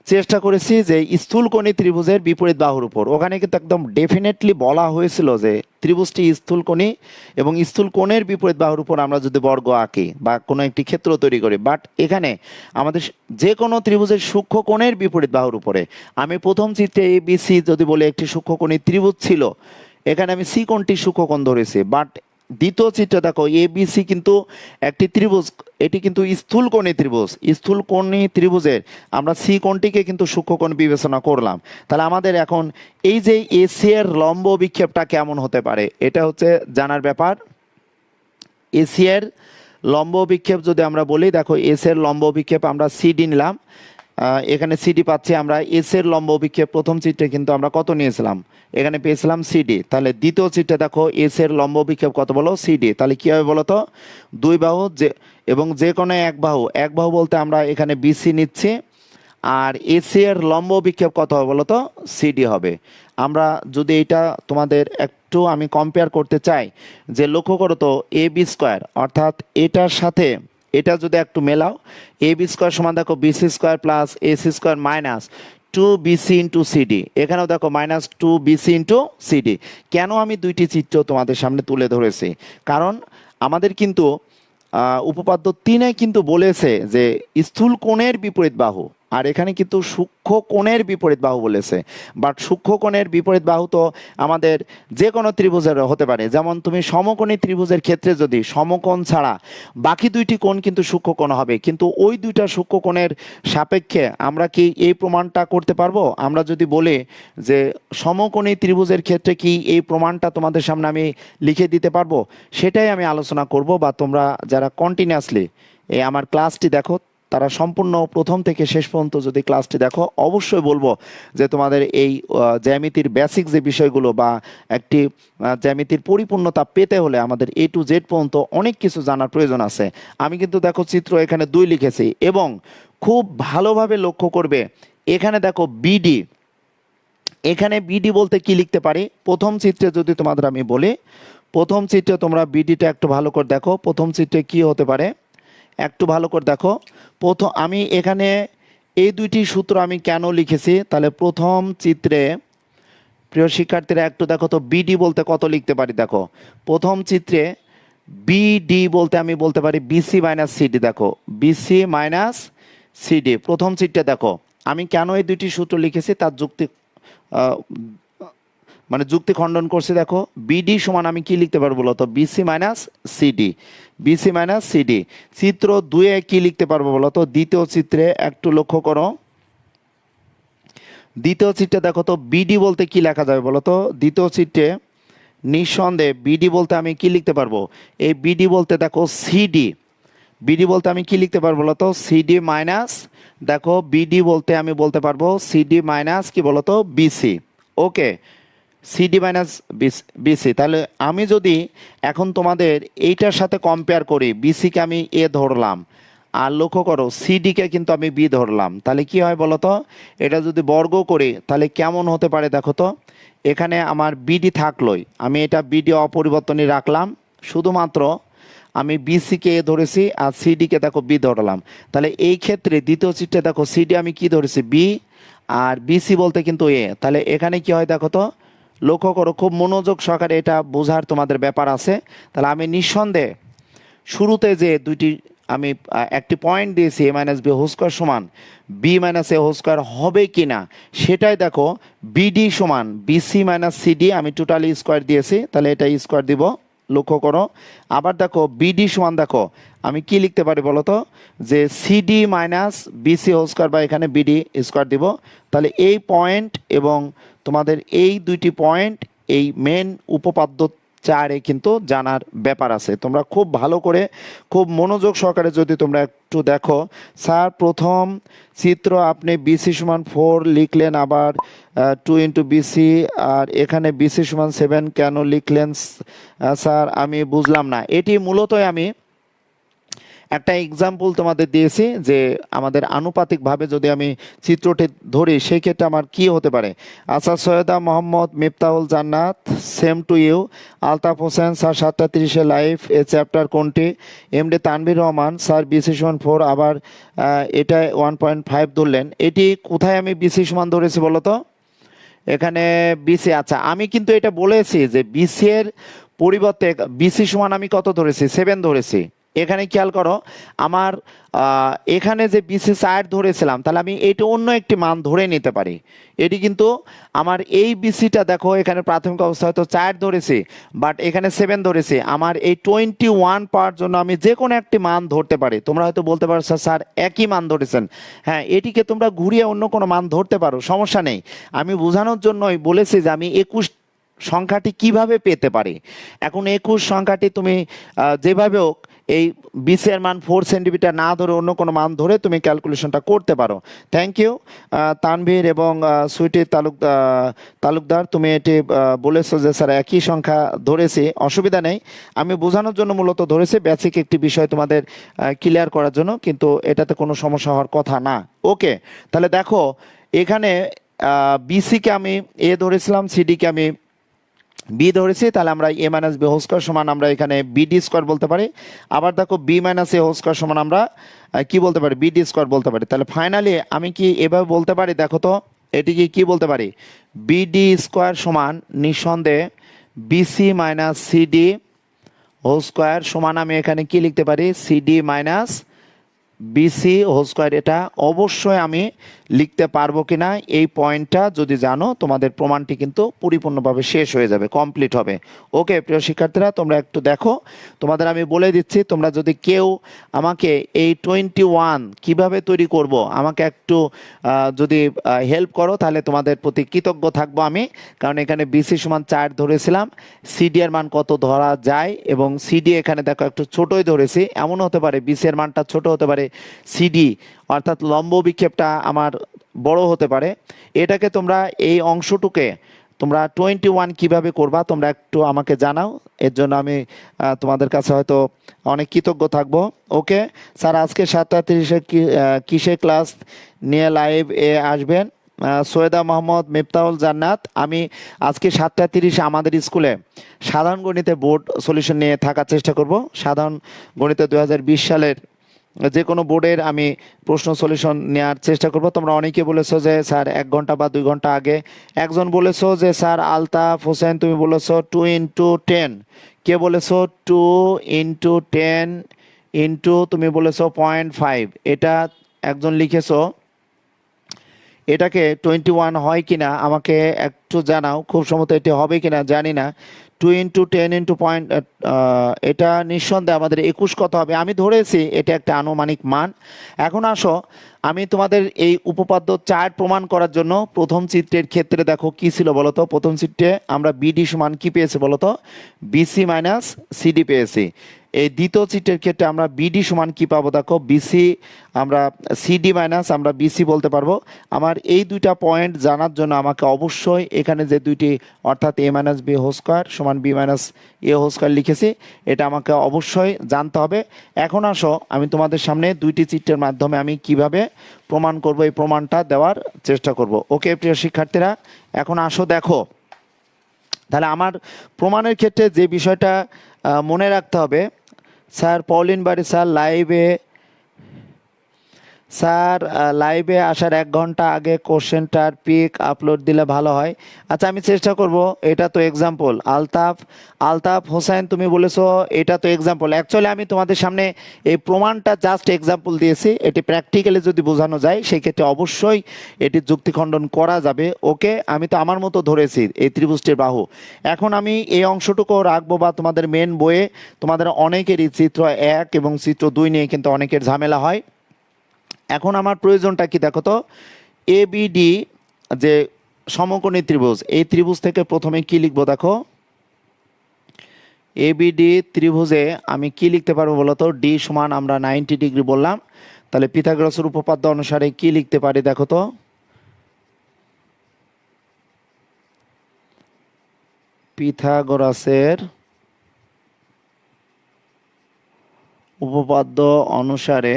চেষ্টা করেছি যে স্থূলকোণী ত্রিভুজের বিপরীত বাহুর উপর, ওখানে কিন্তু একদম ডেফিনেটলি বলা হয়েছিল যে ত্রিভুজটি স্থূলকোণী এবং স্থূলকোণের বিপরীত বাহুর উপর আমরা যদি বর্গ আঁকি বা কোনো একটি ক্ষেত্র তৈরি করি। বাট এখানে আমাদের যে কোনো ত্রিভুজের সূক্ষ্মকোণের বিপরীত বাহুর উপরে, আমি প্রথম চিত্রে এ বি সি যদি বলে একটি সূক্ষ্মকোণী ত্রিভুজ ছিল, এখানে আমি সি কোণটি সূক্ষ্মকোণ ধরেছি। বাট দ্বিতীয় চিত্রে দেখো এ বি সি কিন্তু একটি ত্রিভুজ, এটি কিন্তু স্থূলকোণী ত্রিভুজ। স্থূলকোণী ত্রিভুজের আমরা সি কোণটিকে কিন্তু সূক্ষ্মকোণ বিবেচনা করলাম। তাহলে আমাদের এখন এই যে এসি এর লম্ব বিক্ষেপটা কেমন হতে পারে এটা হচ্ছে জানার ব্যাপার। এসি এর লম্ব বিক্ষেপ যদি আমরা বলি, দেখো এস এর লম্ব বিক্ষেপ আমরা সিডি নিলাম, এখানে সিডি পাচ্ছি আমরা। এস এর লম্ব বিক্ষেপ প্রথম চিত্রে কিন্তু আমরা কত নিয়েছিলাম, এখানে পেয়েছিলাম সিডি। তাহলে দ্বিতীয় চিত্রে দেখো এস এর লম্ব বিক্ষেপ কত বলো, সিডি। তাহলে কি হবে বলো তো, দুই বাহু এবং যে কোনো এক বাহু বলতে আমরা এখানে বিসি নিচ্ছি, আর এসি এর লম্ব বিক্ষেপ কত হবে বলো তো, সিডি হবে। আমরা যদি এটা তোমাদের একটু আমি কম্পেয়ার করতে চাই, যে লক্ষ্য করো তো এ বি স্কোয়ার অর্থাৎ এটার সাথে এটা যদি একটু মেলাও, এ বি স্কোয়ার সমান দেখো BC square plus AC square minus 2BC into CD, এখানেও দেখো মাইনাস 2BC ইন্টু সিডি। কেন আমি দুইটি চিত্র তোমাদের সামনে তুলে ধরেছি, কারণ আমাদের কিন্তু উপপাদ্য 3-এ কিন্তু বলেছে যে স্থূল কোণের বিপরীত বাহু, আর এখানে কিন্তু সূক্ষ্ম কোণের বিপরীত বাহু বলেছে, বাট সূক্ষ্ম কোণের বিপরীত বাহু তো আমাদের যে কোনো ত্রিভুজের হতে পারে। যেমন তুমি সমকোণী ত্রিভুজের ক্ষেত্রে যদি সমকোণ ছাড়া বাকি দুইটি কোণ কিন্তু সূক্ষ্ম কোণ হবে, কিন্তু ওই দুইটা সূক্ষ্ম কোণের সাপেক্ষে আমরা কি এই প্রমাণটা করতে পারবো? আমরা যদি বলি যে সমকোণী ত্রিভুজের ক্ষেত্রে কি এই প্রমাণটা তোমাদের সামনে আমি লিখে দিতে পারবো, সেটাই আমি আলোচনা করব। বা তোমরা যারা কন্টিনিউয়াসলি এই আমার ক্লাসটি দেখো, তারা সম্পূর্ণ প্রথম থেকে শেষ পর্যন্ত যদি ক্লাসটি দেখো, অবশ্যই বলবো যে তোমাদের এই জ্যামিতির বেসিক যে বিষয়গুলো বা একটি জ্যামিতির পরিপূর্ণতা পেতে হলে আমাদের A to Z পর্যন্ত অনেক কিছু জানার প্রয়োজন আছে। আমি কিন্তু দেখো চিত্র এখানে 2 লিখেছি, এবং খুব ভালোভাবে লক্ষ্য করবে এখানে দেখো বিডি। এখানে বিডি বলতে কি লিখতে পারি? প্রথম চিত্রে যদি তোমাদের আমি বলি, প্রথম চিত্রে তোমরা বিডিটা একটু ভালো করে দেখো। প্রথম চিত্রে কি হতে পারে একটু ভালো করে দেখো। প্রথম আমি এখানে এই দুইটি সূত্র আমি কেন লিখেছি, তাহলে প্রথম চিত্রে প্রিয় শিক্ষার্থীরা একটু দেখো তো বিডি বলতে কত লিখতে পারি। দেখো প্রথম চিত্রে বিডি বলতে আমি বলতে পারি বিসি মাইনাস সিডি। দেখো বিসি মাইনাস সিডি প্রথম চিত্রে। দেখো আমি কেন এই দুইটি সূত্র লিখেছি তার যুক্তি মানে যুক্তি খণ্ডন করছি। দেখো বিডি সমান আমি কি লিখতে পারবো বলতো? BC minus CD, BC minus CD. চিত্র 2-এ কি লিখতে পারবো বলতো? দ্বিতীয় চিত্রে একটু লক্ষ্য করো, দ্বিতীয় চিত্রে দেখো তো বিডি বলতে কি লেখা যাবে বলতো? দ্বিতীয় চিত্রে নিঃসন্দেহে বিডি বলতে আমি কি লিখতে পারবো? এই বিডি বলতে দেখো সিডি, বিডি বলতে আমি কি লিখতে পারবো বলতো? সিডি মাইনাস, দেখো বিডি বলতে আমি বলতে পারবো সিডি মাইনাস কি বলতো? বিসি। ওকে, সিডি মাইনাস বিসি। তাহলে আমি যদি এখন তোমাদের এইটার সাথে কম্পেয়ার করি, বিসিকে আমি এ ধরলাম, আর লক্ষ্য করো সিডিকে কিন্তু আমি বি ধরলাম, তাহলে কি হয় বলো তো? এটা যদি বর্গ করি তাহলে কেমন হতে পারে দেখো তো? এখানে আমার বিডি থাকলোই, আমি এটা বিডি অপরিবর্তনই রাখলাম, শুধুমাত্র আমি বিসিকে এ ধরেছি আর সিডিকে দেখো বি ধরলাম। তাহলে এই ক্ষেত্রে দ্বিতীয় চিত্রে দেখো সিডি আমি কি ধরেছি? বি, আর বিসি বলতে কিন্তু এ। তাহলে এখানে কি হয় দেখো তো? লক্ষ্য করো, খুব মনোযোগ সহকারে এটা বোঝার তোমাদের ব্যাপার আছে। তাহলে আমি নিঃসন্দেহে শুরুতে যে দুইটি আমি একটি পয়েন্ট দিয়েছি এ মাইনাস বি হোল স্কোয়ার সমান b minus a whole square হবে কিনা সেটাই দেখো বিডি সমান বিসি মাইনাস সিডি, আমি টোটালি স্কোয়ার দিয়েছি, তাহলে এটা স্কোয়ার দিব। লক্ষ্য করো আবার দেখো বিডি সমান দেখো আমি কি লিখতে পারি বলতো? যে CD minus BC whole square, বা এখানে বিডি স্কোয়ার দিব। তাহলে এই পয়েন্ট এবং তোমাদের এই দুইটি পয়েন্ট এই মেন উপপাদ্য 4-এ কিন্তু জানার ব্যাপার আছে। তোমরা খুব ভালো করে খুব মনোযোগ সহকারে যদি তোমরা একটু দেখো, স্যার প্রথম চিত্র আপনি বিসি সমান 4 লিখলেন, আবার 2 ইন্টু বিসি, আর এখানে বিসি সমান 7 কেন লিখলেন স্যার? আমি বুঝলাম না। এটি মূলত আমি একটা এক্সাম্পল তোমাদের দিয়েছি যে আমাদের আনুপাতিকভাবে যদি আমি চিত্রটি ধরি সেই ক্ষেত্রে আমার কি হতে পারে। আচ্ছা, Syeda Mohammad Miftahul Jannat, same to you. Altaf Hossain, sir 7:30-এ লাইভ, এ চ্যাপ্টার কোনটি? MD Tanvir Rahman, sir BC সমান 4, আবার এটা 1.5 ধরলেন। এটি কোথায় আমি বিসি সমান ধরেছি বলো তো? এখানে বিসি। আচ্ছা, আমি কিন্তু এটা বলেছি যে বিসি এর পরিবর্তে বিসি সমান আমি কত ধরেছি? 7 ধরেছি। এখানে খেয়াল করো আমার এখানে যে বিসি 4 ধরেছিলাম, তাহলে আমি এটা অন্য একটি মান ধরে নিতে পারি। এটি কিন্তু আমার এই বিসিটা দেখো এখানে প্রাথমিক অবস্থা হয়তো 4 ধরেছি, বাট এখানে 7 ধরেছি। আমার এই 21 পাওয়ার জন্য আমি যে কোনো একটি মান ধরতে পারি। তোমরা হয়তো বলতে পারো স্যার একই মান ধরেছেন। হ্যাঁ, এটিকে তোমরা ঘুরিয়ে অন্য কোনো মান ধরতে পারো, সমস্যা নেই। আমি বোঝানোর জন্যই বলেছি যে আমি 21 সংখ্যাটি কিভাবে পেতে পারি। এখন 21 সংখ্যাটি তুমি যেভাবে হোক এই বিসি এর মান 4 সেন্টিমিটার না ধরে অন্য কোনো মান ধরে তুমি ক্যালকুলেশনটা করতে পারো। থ্যাংক ইউ তানভীর এবং সুইটি তালুকদার, তুমি এটি বলেছো যে স্যার একই সংখ্যা ধরেছি, অসুবিধা নেই। আমি বোঝানোর জন্য মূলত ধরেছি, বেসিক একটি বিষয় তোমাদের ক্লিয়ার করার জন্য, কিন্তু এটাতে কোনো সমস্যা হওয়ার কথা না। ওকে, তাহলে দেখো এখানে বিসিকে আমি এ ধরেছিলাম, সিডিকে আমি বি ধরেছি, তাহলে আমরা এ মাইনাস বি হোল স্কোয়ার সমান আমরা এখানে বিডি স্কোয়ার বলতে পারি। আবার দেখো B minus a whole square সমান আমরা কি বলতে পারি? বিডি স্কোয়ার বলতে পারি। তাহলে ফাইনালি আমি কি এভাবে বলতে পারি? দেখো তো এটিকে কি বলতে পারি? বিডি স্কোয়ার সমান নিঃসন্দেহে BC minus CD whole square সমান আমি এখানে কি লিখতে পারি? CD minus BC whole square, এটা অবশ্যই আমি লিখতে পারবো কিনা এই পয়েন্টটা যদি জানো, তোমাদের প্রমাণটি কিন্তু পরিপূর্ণভাবে শেষ হয়ে যাবে, কমপ্লিট হবে। ওকে প্রিয় শিক্ষার্থীরা, তোমরা একটু দেখো, তোমাদের আমি বলে দিচ্ছি, তোমরা যদি কেউ আমাকে এই 21 কিভাবে তৈরি করব আমাকে একটু যদি হেল্প করো, তাহলে তোমাদের প্রতি কৃতজ্ঞ থাকবো আমি। কারণ এখানে বিসি সমান 4 ধরেছিলাম, সিডি এর মান কত ধরা যায়, এবং সিডি এখানে দেখো একটু ছোটই ধরেছি, এমন হতে পারে বিসি এর মানটা ছোট হতে পারে, সিডি অর্থাৎ লম্ব বিক্ষেপটা আমার বড় হতে পারে। এটাকে তোমরা এই অংশটুকে তোমরা 21 কিভাবে করবা তোমরা একটু আমাকে জানাও, এর জন্য আমি তোমাদের কাছে হয়তো অনেক কৃতজ্ঞ থাকবো। ওকে স্যার, আজকে 7:30 কিসে ক্লাস নিয়ে লাইভ এ আসবেন? সৈয়দা মোহাম্মদ মিফতাহুল জান্নাত, আমি আজকে 7:30 আমাদের স্কুলে সাধারণ গণিতে বোর্ড সলিউশন নিয়ে থাকার চেষ্টা করব। সাধারণ গণিতে 2020 সালের যে কোনো বোর্ডের আমি প্রশ্ন সলিউশন নেওয়ার চেষ্টা করব। তোমরা অনেকে বলেছো যে স্যার 1 ঘন্টা বা 2 ঘন্টা আগে, একজন বলেছো যে স্যার আলতাফ হোসেন তুমি বলেছো 2 × 10, কে বলেছো 2 × 10 ইন্টু তুমি বলেছো 0.5, এটা একজন লিখেছো। এটাকে 21 হয় কিনা আমাকে একটু জানাও, খুব সম্ভবত এটি হবে কিনা জানি না। 2 × 10 ইন্টু পয়েন্ট, এটা নিঃসন্দেহে আমাদের 21 কত হবে, আমি ধরেছি এটা একটা আনুমানিক মান। এখন আসো, আমি তোমাদের এই উপপাদ্য 4 প্রমাণ করার জন্য প্রথম চিত্রের ক্ষেত্রে দেখো কি ছিল বলতো। প্রথম চিত্রে আমরা বিডি সমান কি পেয়েছি বলতো, বিসি মাইনাস সিডি পেয়েছি। এই দ্বিতীয় চিত্রের ক্ষেত্রে আমরা বিডি সমান কি পাবো দেখো, বিসি আমরা সিডি মাইনাস আমরা বিসি বলতে পারবো। আমার এই দুইটা পয়েন্ট জানার জন্য আমাকে অবশ্যই এখানে যে দুইটি অর্থাৎ এ মাইনাস বি হোল স্কোয়ার সমান b minus a whole square লিখেছি, এটা আমাকে অবশ্যই জানতে হবে। এখন আসো, আমি তোমাদের সামনে দুইটি চিত্রের মাধ্যমে আমি কিভাবে প্রমাণ করব এই প্রমাণটা দেওয়ার চেষ্টা করব। ওকে প্রিয় শিক্ষার্থীরা, এখন আসো দেখো, তাহলে আমার প্রমাণের ক্ষেত্রে যে বিষয়টা মনে রাখতে হবে, স্যার পলিন বাড়ি স্যার লাইভে আসার 1 ঘন্টা আগে কোশ্চেনটার পিক আপলোড দিলে ভালো হয়। আচ্ছা আমি চেষ্টা করব। এটা তো এক্সাম্পল। আলতাফ হোসেন তুমি বলেছো এটা তো এক্সাম্পল, অ্যাকচুয়ালি আমি তোমাদের সামনে এই প্রমাণটা জাস্ট এক্সাম্পল দিয়েছি, এটি প্র্যাকটিক্যালি যদি বোঝানো যায় সেই ক্ষেত্রে অবশ্যই এটি যুক্তি খণ্ডন করা যাবে। ওকে, আমি তো আমার মতো ধরেছি এই ত্রিভুজটির বাহু। এখন আমি এই অংশটুকু রাখবো, বা তোমাদের মেন বইয়ে তোমাদের অনেকেরই চিত্র 1 এবং চিত্র 2 নিয়ে কিন্তু অনেকের ঝামেলা হয়। এখন আমার প্রয়োজনটা কি দেখো তো, এবিডি যে সমকোণী ত্রিভুজ, এই ত্রিভুজ থেকে প্রথমে কি লিখবো দেখো, এবিডি ত্রিভুজে আমি কি লিখতে পারবো বলতো, ডি সমান আমরা 90 ডিগ্রি বললাম, তাহলে পিথাগোরাসের উপপাদ্য অনুসারে কি লিখতে পারি দেখো তো, পিথাগোরাসের উপপাদ্য অনুসারে,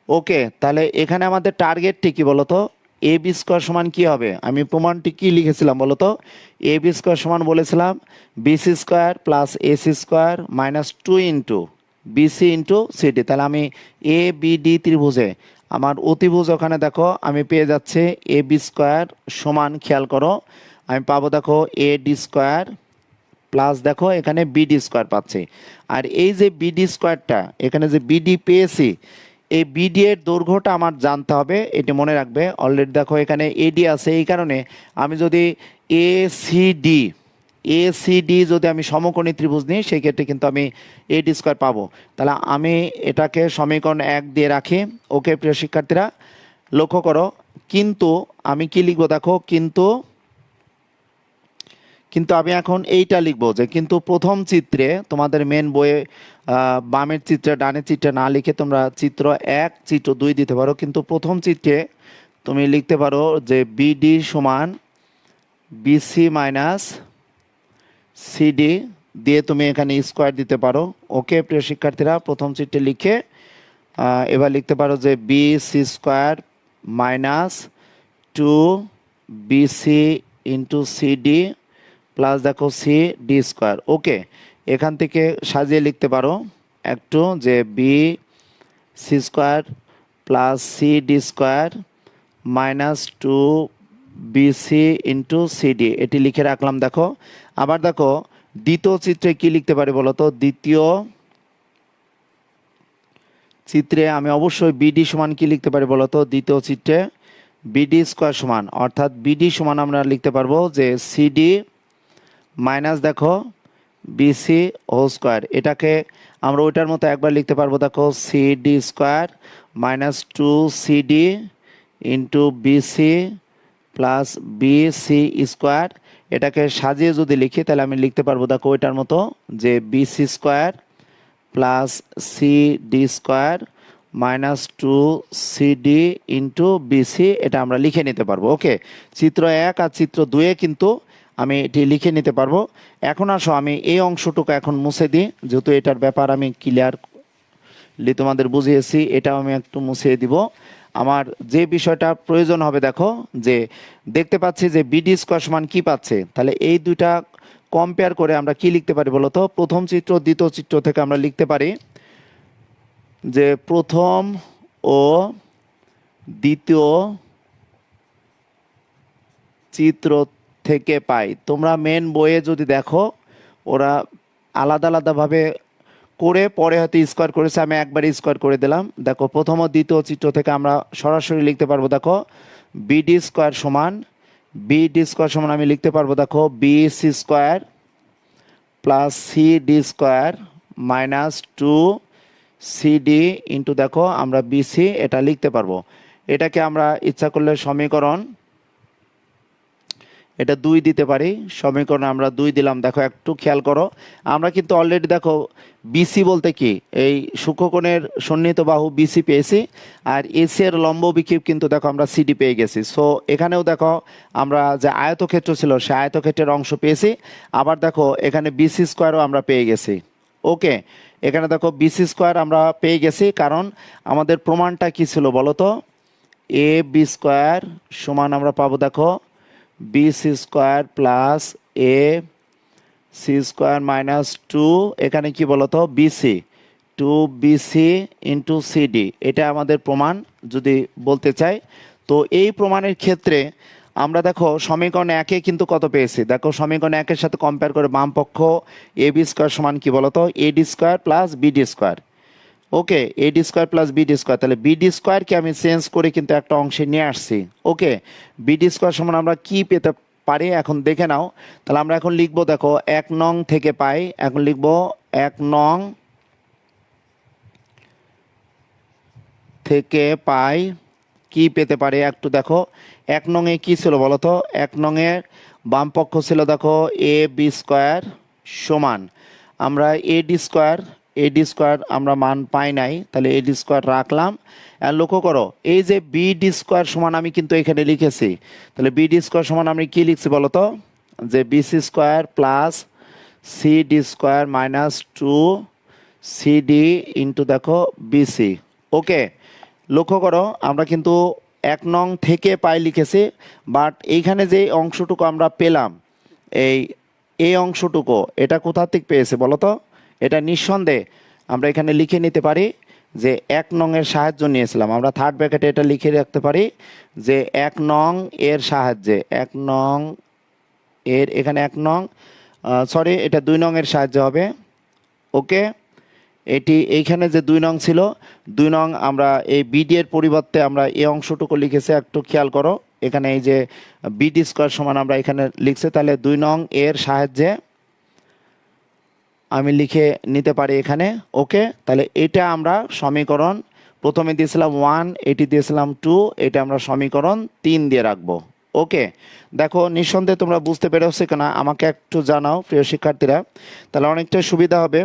ওকে তাহলে এখানে আমাদের টার্গেটটি কি বলতো, এ বি স্কোয়ার সমান কি হবে, আমি প্রমাণটি কি লিখেছিলাম বলতো, এ বি স্কোয়ার সমান বলেছিলাম BC square plus AC square minus 2 × BC into CD. তাহলে আমি এ বি ডি ত্রিভুজে আমার অতিভুজ ওখানে দেখো আমি পেয়ে যাচ্ছে এ বি স্কোয়ার সমান, খেয়াল করো আমি পাবো দেখো এ ডি স্কোয়ার প্লাস দেখো এখানে বিডি স্কোয়ার পাচ্ছি। আর এই যে বিডি স্কোয়ারটা এখানে যে বিডি পেয়েছি, এই বিডি এর দৈর্ঘ্যটা আমার জানতে হবে, এটি মনে রাখবে। অলরেডি দেখো এখানে এডি আছে, এই কারণে আমি যদি এসিডি যদি আমি সমকোণী ত্রিভুজ নিই সেই ক্ষেত্রে কিন্তু আমি এডি স্কোয়ার পাবো। তাহলে আমি এটাকে সমীকরণ 1 দিয়ে রাখি। ওকে প্রিয় শিক্ষার্থীরা লক্ষ্য করো, কিন্তু আমি কি লিখবো দেখো, কিন্তু আমি এখন এইটা লিখবো যে কিন্তু প্রথম চিত্রে তোমাদের মেন বইয়ে বামের চিত্রে ডানের চিত্রে না লিখে তোমরা চিত্র 1 চিত্র 2 দিতে পারো, কিন্তু প্রথম চিত্রে তুমি লিখতে পারো যে বিডি সমান বিসি মাইনাস সিডি দিয়ে তুমি এখানে স্কোয়ার দিতে পারো। ওকে প্রিয় শিক্ষার্থীরা, প্রথম চিত্রে লিখে এবার লিখতে পারো যে BC square minus 2 BC into CD plus দেখো সি ডি স্কোয়ার। ওকে, এখান থেকে সাজিয়ে লিখতে পারো একটু যে B C square plus C D square minus 2 BC into CD, এটি লিখে রাখলাম। দেখো আবার দেখো দ্বিতীয় চিত্রে কি লিখতে পারি বলতো? দ্বিতীয় চিত্রে আমি অবশ্যই বিডি সমান কি লিখতে পারি বলতো? দ্বিতীয় চিত্রে বিডি স্কোয়ার সমান, অর্থাৎ বিডি সমান আমরা লিখতে পারবো যে সিডি মাইনাস দেখো বিসি হোল স্কোয়ার। এটাকে আমরা ওইটার মতো একবার লিখতে পারবো, দেখো CD square minus 2CD into BC plus BC square. এটাকে সাজিয়ে যদি লিখি তাহলে আমি লিখতে পারবো দেখো ওইটার মতো যে BC square plus CD square minus 2CD into BC, এটা আমরা লিখে নিতে পারবো। ওকে, চিত্র 1 আর চিত্র 2-এ কিন্তু আমি এটি লিখে নিতে পারবো। এখন আসো আমি এই অংশটুকু এখন মুছে দিই, যেহেতু এটার ব্যাপার আমি ক্লিয়ারলি তোমাদের বুঝিয়েছি, এটাও আমি একটু মুছিয়ে দিব। আমার যে বিষয়টা প্রয়োজন হবে, দেখো যে দেখতে পাচ্ছি যে বিডি স্কোয়ার সমান কি পাচ্ছে, তাহলে এই দুইটা কম্পেয়ার করে আমরা কি লিখতে পারি বলতো? প্রথম চিত্র দ্বিতীয় চিত্র থেকে আমরা লিখতে পারি যে প্রথম ও দ্বিতীয় চিত্র থেকে পাই। তোমরা মেন বইয়ে যদি দেখো ওরা আলাদা আলাদাভাবে করে পরে হয়তো স্কোয়ার করেছে, আমি একবারই স্কোয়ার করে দিলাম। দেখো প্রথম ও দ্বিতীয় চিত্র থেকে আমরা সরাসরি লিখতে পারবো, দেখো বিডি স্কোয়ার সমান আমি লিখতে পারবো দেখো BC square plus CD square minus 2CD into দেখো আমরা বিসি এটা লিখতে পারবো। এটাকে আমরা ইচ্ছা করলে সমীকরণ এটা 2 দিতে পারি, সমীকরণ আমরা 2 দিলাম। দেখো একটু খেয়াল করো, আমরা কিন্তু অলরেডি দেখো বিসি বলতে কি এই সূক্ষ্মকোণের সন্নিহিত বাহু বিসি পেয়েছি, আর এসি এর লম্ব বিক্ষেপ কিন্তু দেখো আমরা সিডি পেয়ে গেছি। সো এখানেও দেখো আমরা যে আয়তক্ষেত্র ছিল সে আয়তক্ষেত্রের অংশ পেয়েছি, আবার দেখো এখানে বিসি স্কোয়ারও আমরা পেয়ে গেছি। ওকে, এখানে দেখো বিসি স্কোয়ার আমরা পেয়ে গেছি, কারণ আমাদের প্রমাণটা কি ছিল বলো তো? এ বি স্কোয়ার সমান আমরা পাবো দেখো BC square plus A C square minus 2, এখানে কি বলতো বিসি 2BC ইন্টু সিডি, এটা আমাদের প্রমাণ যদি বলতে চাই। তো এই প্রমাণের ক্ষেত্রে আমরা দেখো সমীকরণ 1-এ কিন্তু কত পেয়েছি, দেখো সমীকরণ 1-এর সাথে কম্পেয়ার করে বাম পক্ষ এ বি স্কোয়ার সমান কি বলতো? AD square plus BD square. Okay, AD square plus BD square, তাহলে বিডি স্কোয়ারকে আমি চেঞ্জ করে কিন্তু একটা অংশে নিয়ে আসছি। ওকে, বিডি স্কোয়ার সমান আমরা কি পেতে পারি এখন দেখে নাও। তাহলে আমরা এখন লিখবো দেখো 1 নং থেকে পাই, এখন লিখবো 1 নং থেকে পাই কি পেতে পারি একটু দেখো। 1 নং-এ কি ছিল বলতো? 1 নং-এর বাম পক্ষ ছিল দেখো এ বি স্কোয়ার সমান আমরা এডি স্কোয়ার আমরা মান পাই নাই, তাহলে এডি স্কোয়ার রাখলাম। আর লক্ষ্য করো এই যে বিডি স্কোয়ার সমান আমি কিন্তু এখানে লিখেছি, তাহলে বিডি স্কোয়ার সমান আমি কি লিখছি বলতো? যে BC square plus CD square minus 2CD into দেখো বিসি। ওকে, লক্ষ্য করো আমরা কিন্তু 1 নং থেকে পাই লিখেছি, বাট এইখানে যে অংশটুকু আমরা পেলাম এই অংশটুকু এটা কোথা থেকে পেয়েছে বলো তো? এটা নিঃসন্দেহে আমরা এখানে লিখে নিতে পারি যে 1 নং-এর সাহায্য নিয়েছিলাম। আমরা থার্ড ব্র্যাকেটে এটা লিখে রাখতে পারি যে 1 নং এর সাহায্যে, 1 নং এর এখানে 1 নং সরি এটা 2 নং-এর সাহায্যে হবে। ওকে, এটি এইখানে যে 2 নং ছিল, 2 নং আমরা এই বিডি এর পরিবর্তে আমরা এই অংশটুকু লিখেছি, একটু খেয়াল করো এখানে এই যে বিডি স্কোয়ার সমান আমরা এখানে লিখছি, তাহলে 2 নং এর সাহায্যে আমি লিখে নিতে পারি এখানে। ওকে, তাহলে এটা আমরা সমীকরণ প্রথমে দিয়েছিলাম 1, এটি দিয়েছিলাম 2, এটা আমরা সমীকরণ 3 দিয়ে রাখবো। ওকে, দেখো নিঃসন্দেহে তোমরা বুঝতে পেরেছো কিনা আমাকে একটু জানাও প্রিয় শিক্ষার্থীরা, তাহলে অনেকটাই সুবিধা হবে।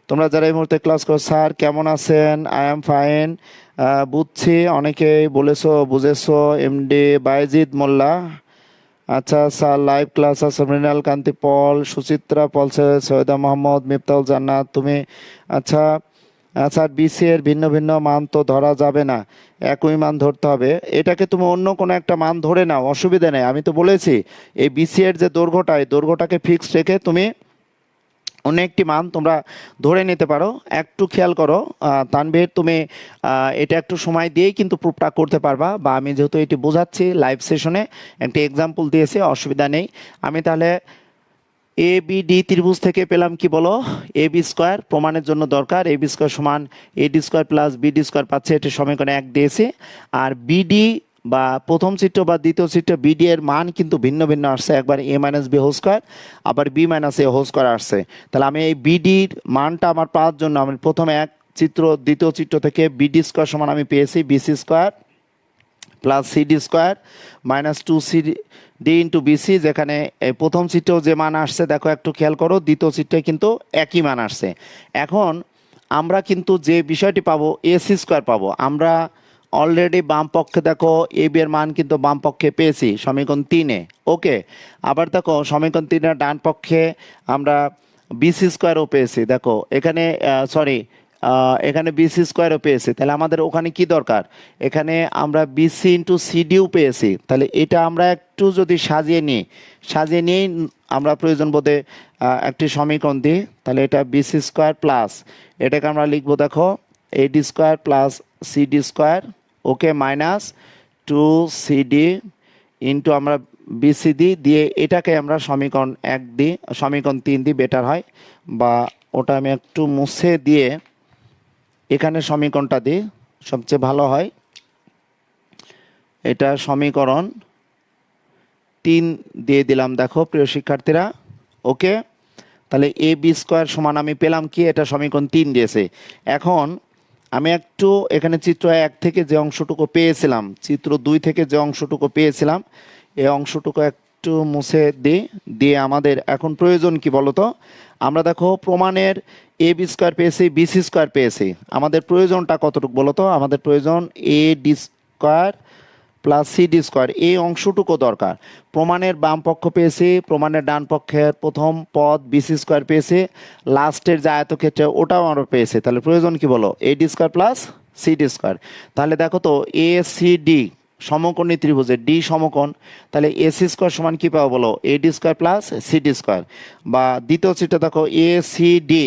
তোমরা যারা এই মুহূর্তে ক্লাস করো, স্যার কেমন আছেন? আই এম ফাইন, বুঝছি, অনেকেই বলেছো বুঝেছো। এমডি বাইজিদ মোল্লা, আচ্ছা স্যার লাইভ ক্লাস আছে। মৃণাল কান্তি পল, সুচিত্রা পল, সৈয়দা মোহাম্মদ, মিফতাউল জান্নাত, তুমি আচ্ছা। আচ্ছা, বিসি এর ভিন্ন ভিন্ন মান তো ধরা যাবে না, একই মান ধরতে হবে। এটাকে তুমি অন্য কোনো একটা মান ধরে নাও, অসুবিধা নেই। আমি তো বলেছি এই বিসি এর যে দৈর্ঘ্যটা, এই দৈর্ঘ্যটাকে ফিক্সড রেখে তুমি অন্য একটি মান তোমরা ধরে নিতে পারো। একটু খেয়াল করো তানভীর, তুমি এটা একটু সময় দিয়েই কিন্তু প্রুফটা করতে পারবা, বা আমি যেহেতু এটি বোঝাচ্ছি লাইভ সেশনে একটি এক্সাম্পল দিয়েছি, অসুবিধা নেই। আমি তাহলে এ বি ডি ত্রিভুজ থেকে পেলাম কি বলো, এ বি স্কোয়ার প্রমাণের জন্য দরকার, এ বি স্কোয়ার সমান A D square plus B D square পাচ্ছে, এটি সমীকরণে 1 দিয়েছি। আর বিডি বা প্রথম চিত্র বা দ্বিতীয় চিত্র বিডি এর মান কিন্তু ভিন্ন ভিন্ন আসছে, একবার এ মাইনাস বি হোল স্কোয়ার, আবার B minus a whole square আসছে। তাহলে আমি এই বিডির মানটা আমার পাওয়ার জন্য আমি প্রথমে এক চিত্র দ্বিতীয় চিত্র থেকে বিডি স্কোয়ার সমান আমি পেয়েছি BC square plus CD square minus 2 D into BC, যেখানে এই প্রথম চিত্রেও যে মান আসছে দেখো একটু খেয়াল করো, দ্বিতীয় চিত্রে কিন্তু একই মান আসছে। এখন আমরা কিন্তু যে বিষয়টি পাবো এসি স্কোয়ার পাবো, আমরা অলরেডি বাম পক্ষে দেখো এ বি এর মান কিন্তু বাম পক্ষে পেয়েছি সমীকরণ 3-এ। ওকে, আবার দেখো সমীকরণ 3-এর ডান পক্ষে আমরা বিসি স্কোয়ারও পেয়েছি, দেখো এখানে সরি এখানে বিসি স্কোয়ারও পেয়েছি। তাহলে আমাদের ওখানে কি দরকার, এখানে আমরা বিসি ইন্টু সিডিও পেয়েছি। তাহলে এটা আমরা একটু যদি সাজিয়ে নিয়েই আমরা প্রয়োজন বোধে একটি সমীকরণ দিই। তাহলে এটা বিসি স্কোয়ার প্লাস এটাকে আমরা লিখবো দেখো AD square plus CD square, okay, minus 2 CD into আমরা বিসি দিয়ে এটাকে আমরা সমীকরণ 1 দিই, সমীকরণ 3 দিই, বেটার হয়। বা ওটা আমি একটু মুছে দিয়ে এখানে সমীকরণটা দিই, সবচেয়ে ভালো হয়। এটা সমীকরণ 3 দিয়ে দিলাম দেখো প্রিয় শিক্ষার্থীরা। ওকে, তাহলে এ বি স্কোয়ার সমান আমি পেলাম কি, এটা সমীকরণ 3 দিয়েছে। এখন আমি একটু এখানে চিত্র 1 থেকে যে অংশটুকু পেয়েছিলাম, চিত্র 2 থেকে যে অংশটুকু পেয়েছিলাম, এই অংশটুকু একটু মুছে দিয়ে আমাদের এখন প্রয়োজন কি বলতো, আমরা দেখো প্রমাণের এ বি স্কোয়ার পেয়েছি বিসি স্কোয়ার পেয়েছি, আমাদের প্রয়োজনটা কতটুকু বলতো, আমাদের প্রয়োজন A D square plus CD square, এই অংশটুকু দরকার। প্রমাণের বাম পক্ষ পেয়েছি, প্রমাণের ডান পক্ষের প্রথম পদ বিসি স্কোয়ার পেয়েছি, লাস্টের যে আয়তক্ষেত্রে ওটাও আমরা পেয়েছি। তাহলে প্রয়োজন কি বলো, A D square plus CD square. তাহলে দেখো তো এ সি ডি সমকোণী ত্রিভুজের ডি সমকোণ, তাহলে এসি স্কোয়ার সমান কি পাবো বলো, A D square plus CD square. বা দ্বিতীয় চিত্র দেখো এ সি ডি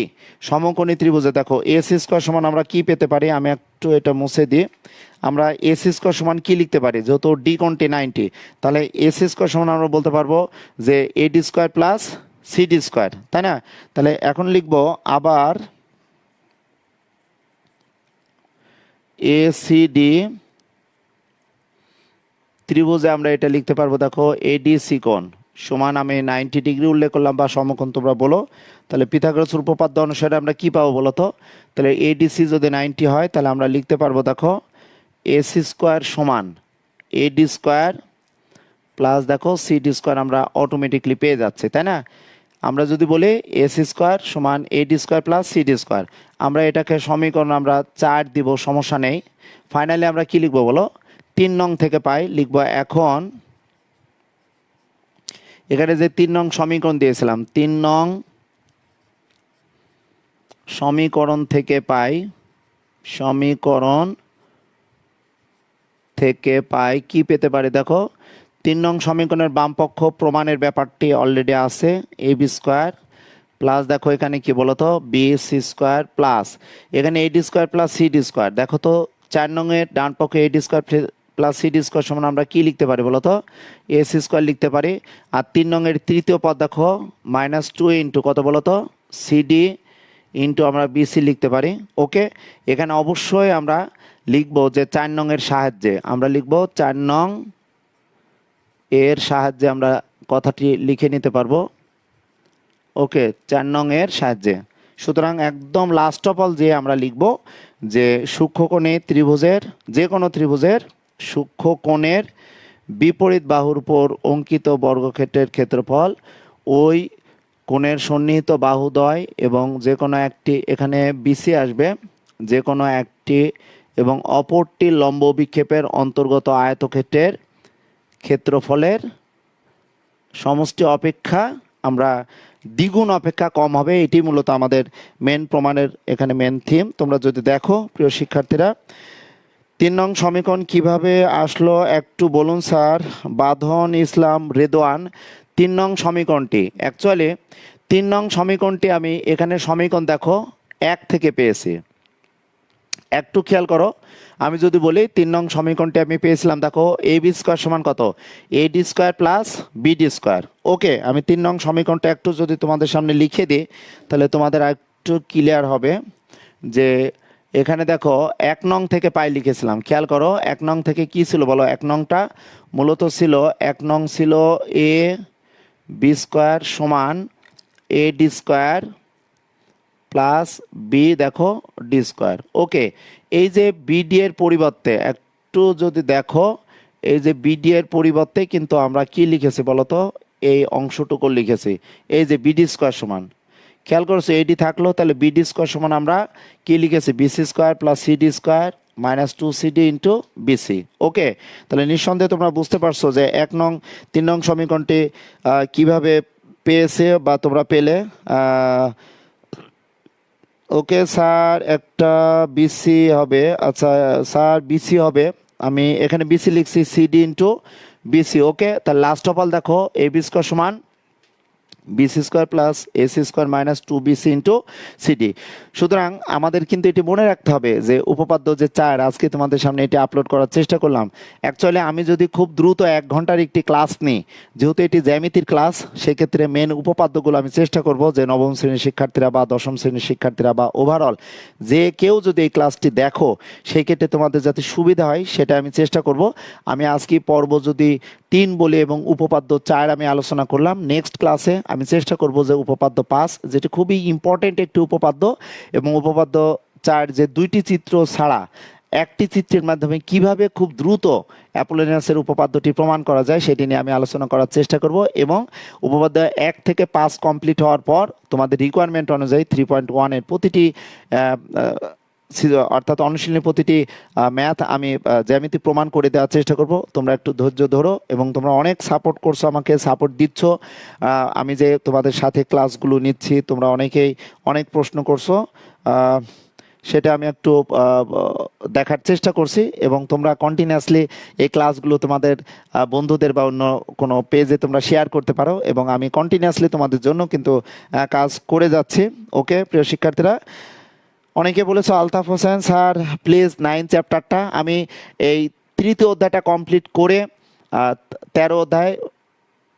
সমকোণী ত্রিভুজে দেখো এসি স্কোয়ার সমান আমরা কি পেতে পারি, আমি একটু এটা মুছে দিই, আমরা এসি স্কোয়ার সমান কি লিখতে পারি, যেহেতু ডি কোণটি 90, তাহলে এসি স্কোয়ার সমান আমরা বলতে পারবো যে এডি স্কোয়ার প্লাস সিডি স্কোয়ার, তাই না? তাহলে এখন লিখবো আবার এসিডি ত্রিভুজে আমরা এটা লিখতে পারবো দেখো এডিসি কোণ সমান আমি 90 ডিগ্রি উল্লেখ করলাম বা সমকোণ তোমরা বলো। তাহলে পিথাগোরাসের উপপাদ্য অনুসারে আমরা কি পাবো বলো তো, তাহলে এডিসি যদি 90 হয় তাহলে আমরা লিখতে পারবো দেখো এসি স্কোয়ার সমান এডি স্কোয়ার প্লাস দেখো সিডি স্কোয়ার, আমরা অটোমেটিকলি পেয়ে যাচ্ছে, তাই না? আমরা যদি বলি এসি স্কোয়ার সমান এডি স্কোয়ার প্লাস সিডি স্কোয়ার, আমরা এটাকে সমীকরণ আমরা 4 দিব, সমস্যা নেই। ফাইনালি আমরা কি লিখবো বলো, 3 নং থেকে পাই লিখবো। এখন এখানে যে 3 নং সমীকরণ দিয়েছিলাম, 3 নং সমীকরণ থেকে পাই, সমীকরণ থেকে পাই কি পেতে পারি দেখো, 3 নং সমীকরণের বাম পক্ষ প্রমাণের ব্যাপারটি অলরেডি আছে, এ বি স্কোয়ার প্লাস দেখো এখানে কি বলতো বি সি স্কোয়ার প্লাস এখানে এডি স্কোয়ার প্লাস সিডি স্কোয়ার। দেখো তো 4 নং এর ডান পক্ষে এডি স্কোয়ার প্লাস সিডি স্কোয়ার সমান আমরা কি লিখতে পারি বলতো, এসি স্কোয়ার লিখতে পারি। আর 3 নং এর তৃতীয় পদ দেখো -2 ইন্টু কত বলতো সিডি ইন্টু আমরা বিসি লিখতে পারি। ওকে, এখানে অবশ্যই আমরা লিখবো যে 4 নং এর সাহায্যে, আমরা লিখবো 4 নং এর সাহায্যে আমরা কথাটি লিখে নিতে পারবো। ওকে, 4 নং এর সাহায্যে। সুতরাং একদম লাস্ট অফ অল যে আমরা লিখব যে সূক্ষ্মকোণে ত্রিভুজের যে কোনো ত্রিভুজের সূক্ষ্মকোণের বিপরীত বাহুর উপর অঙ্কিত বর্গক্ষেত্রের ক্ষেত্রফল ওই কোণের সন্নিহিত বাহুদ্বয় এবং যে কোনো একটি, এখানে বিসি আসবে, যে কোনো একটি এবং অপরটি লম্ব বিক্ষেপের অন্তর্গত আয়তক্ষেত্রের ক্ষেত্রফলের সমষ্টি অপেক্ষা আমরা দ্বিগুণ অপেক্ষা কম হবে। এটি মূলত আমাদের মেন প্রমাণের এখানে মেন থিম। তোমরা যদি দেখো প্রিয় শিক্ষার্থীরা, 3 নং সমীকরণ কিভাবে আসলো একটু বলুন স্যার। বাঁধন ইসলাম রেদওয়ান, 3 নং সমীকরণটি অ্যাকচুয়ালি 3 নং সমীকরণটি আমি এখানে সমীকরণ দেখো 1 থেকে পেয়েছি। একটু খেয়াল করো, আমি যদি বলি 3 নং সমীকরণটি আমি পেয়েছিলাম, দেখো এ বি স্কোয়ার সমান কত, a D square plus B D square. Okay, আমি 3 নং সমীকরণটা একটু যদি তোমাদের সামনে লিখে দিই তাহলে তোমাদের একটু ক্লিয়ার হবে যে এখানে দেখো 1 নং থেকে পাই লিখেছিলাম, খেয়াল করো 1 নং থেকে কি ছিল বলো, 1 নংটা মূলত ছিল, 1 নং ছিল এ বি স্কোয়ার সমান A D square plus B দেখো ডি স্কোয়ার। ওকে, এই যে বিডি এর পরিবর্তে একটু যদি দেখো, এই যে বিডি এর পরিবর্তে কিন্তু আমরা কি লিখেছি বলতো, এই অংশটুকু লিখেছি, এই যে বিডি স্কোয়ার সমান, খেয়াল করছো এডি থাকলো, তাহলে বিডি স্কোয়ার সমান আমরা কি লিখেছি, BC square plus CD square minus 2CD into BC. Okay, তাহলে নিঃসন্দেহে তোমরা বুঝতে পারছো যে 3 নং সমীকরণটি কিভাবে পেয়েছে বা তোমরা পেলে। ওকে স্যার, একটা বিসি হবে, আচ্ছা স্যার বিসি হবে, আমি এখানে বিসি লিখছি সিডি ইন্টু বিসি। ওকে, তাহলে লাস্ট অফ অল দেখো এ বি স্কোয়ার সমান BC square plus AC square minus 2BC into CD. সুতরাং আমাদের কিন্তু এটি মনে রাখতে হবে যে উপপাদ্য যে 4, আজকে তোমাদের সামনে এটি আপলোড করার চেষ্টা করলাম। অ্যাকচুয়ালি আমি যদি খুব দ্রুত 1 ঘন্টার একটি ক্লাস নিই, যেহেতু এটি জ্যামিতির ক্লাস, সেক্ষেত্রে মেন উপপাদ্যগুলো আমি চেষ্টা করব যে নবম শ্রেণীর শিক্ষার্থীরা বা দশম শ্রেণীর শিক্ষার্থীরা বা ওভারঅল যে কেউ যদি এই ক্লাসটি দেখো, সেই ক্ষেত্রে তোমাদের যাতে সুবিধা হয় সেটা আমি চেষ্টা করব। আমি আজকে পর্ব যদি 3 বলি এবং উপপাদ্য 4 আমি আলোচনা করলাম, নেক্সট ক্লাসে আমি চেষ্টা করব যে উপপাদ্য 5, যেটি খুবই ইম্পর্টেন্ট একটি উপপাদ্য, এবং উপপাদ্য 4 যে 2টি চিত্র ছাড়া একটি চিত্রের মাধ্যমে কিভাবে খুব দ্রুত অ্যাপোলোনিয়াসের উপপাদ্যটি প্রমাণ করা যায় সেটি নিয়ে আমি আলোচনা করার চেষ্টা করব। এবং উপপাদ্য 1 থেকে 5 কমপ্লিট হওয়ার পর তোমাদের রিকোয়ারমেন্ট অনুযায়ী 3.1 এর প্রতিটি অর্থাৎ অনুশীলনের প্রতিটি ম্যাথ আমি জ্যামিতি প্রমাণ করে দেওয়ার চেষ্টা করব। তোমরা একটু ধৈর্য ধরো, এবং তোমরা অনেক সাপোর্ট করছো, আমাকে সাপোর্ট দিচ্ছ। আমি যে তোমাদের সাথে ক্লাসগুলো নিচ্ছি, তোমরা অনেকেই অনেক প্রশ্ন করছো, সেটা আমি একটু দেখার চেষ্টা করছি, এবং তোমরা কন্টিনিউয়াসলি এই ক্লাসগুলো তোমাদের বন্ধুদের বা অন্য কোনো পেজে তোমরা শেয়ার করতে পারো, এবং আমি কন্টিনিউয়াসলি তোমাদের জন্য কিন্তু কাজ করে যাচ্ছি। ওকে প্রিয় শিক্ষার্থীরা, অনেকে বলেছো আলতাফ হোসেন স্যার প্লিজ 9 চ্যাপ্টারটা, আমি এই 3য় অধ্যায়টা কমপ্লিট করে 13 অধ্যায়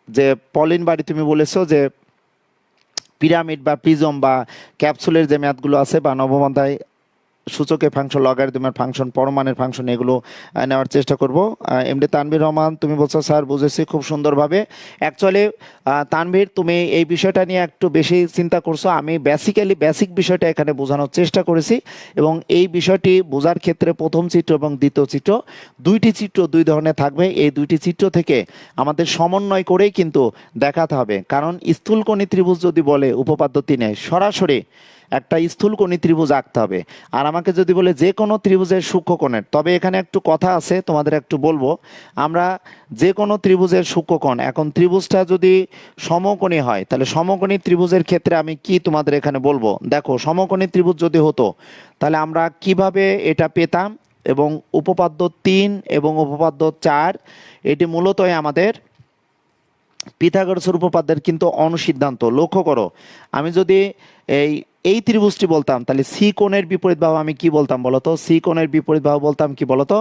যে পলিন বাড়ি তুমি বলেছো যে পিরামিড বা প্রিজম বা ক্যাপসুলের যে ম্যাথগুলো আছে, বা নবম অধ্যায় সূচকের ফাংশন, লগারিদমের ফাংশন, পরমাণের ফাংশন, এগুলো নেওয়ার চেষ্টা করব। এমডি তানভীর রহমান তুমি বলছো স্যার বুঝেছি খুব সুন্দরভাবে। অ্যাকচুয়ালি তানভীর, তুমি এই বিষয়টা নিয়ে একটু বেশি চিন্তা করছো, আমি বেসিক বিষয়টা এখানে বোঝানোর চেষ্টা করেছি, এবং এই বিষয়টি বোঝার ক্ষেত্রে প্রথম চিত্র এবং দ্বিতীয় চিত্র, 2টি চিত্র 2 ধরনের থাকবে। এই 2টি চিত্র থেকে আমাদের সমন্বয় করেই কিন্তু দেখাতে হবে, কারণ স্থূলকোণী ত্রিভুজ যদি বলে উপপাদ্য 3-এ সরাসরি একটা স্থূলকোণী ত্রিভুজ আঁকতে হবে। আর আমাকে যদি বলে যে কোনো ত্রিভুজের সূক্ষ্মকোণের, তবে এখানে একটু কথা আছে তোমাদের একটু বলবো, আমরা যে কোনো ত্রিভুজের সূক্ষ্মকোণ, এখন ত্রিভুজটা যদি সমকোণী হয় তাহলে সমকোণী ত্রিভুজের ক্ষেত্রে আমি কি তোমাদের এখানে বলবো, দেখো সমকোণী ত্রিভুজ যদি হতো তাহলে আমরা কিভাবে এটা পেতাম, এবং উপপাদ্য 3 এবং উপপাদ্য 4 এটি মূলতই আমাদের পিথাগোরাসের উপপাদ্যের কিন্তু অনুসিদ্ধান্ত। লক্ষ্য করো, আমি যদি এই ত্রিভুজটি বলতাম তাহলে সি কোণের বিপরীত বাহু আমি কি বলতাম বলতো, সি কোণের বিপরীত বাহু বলতাম কি বলতো,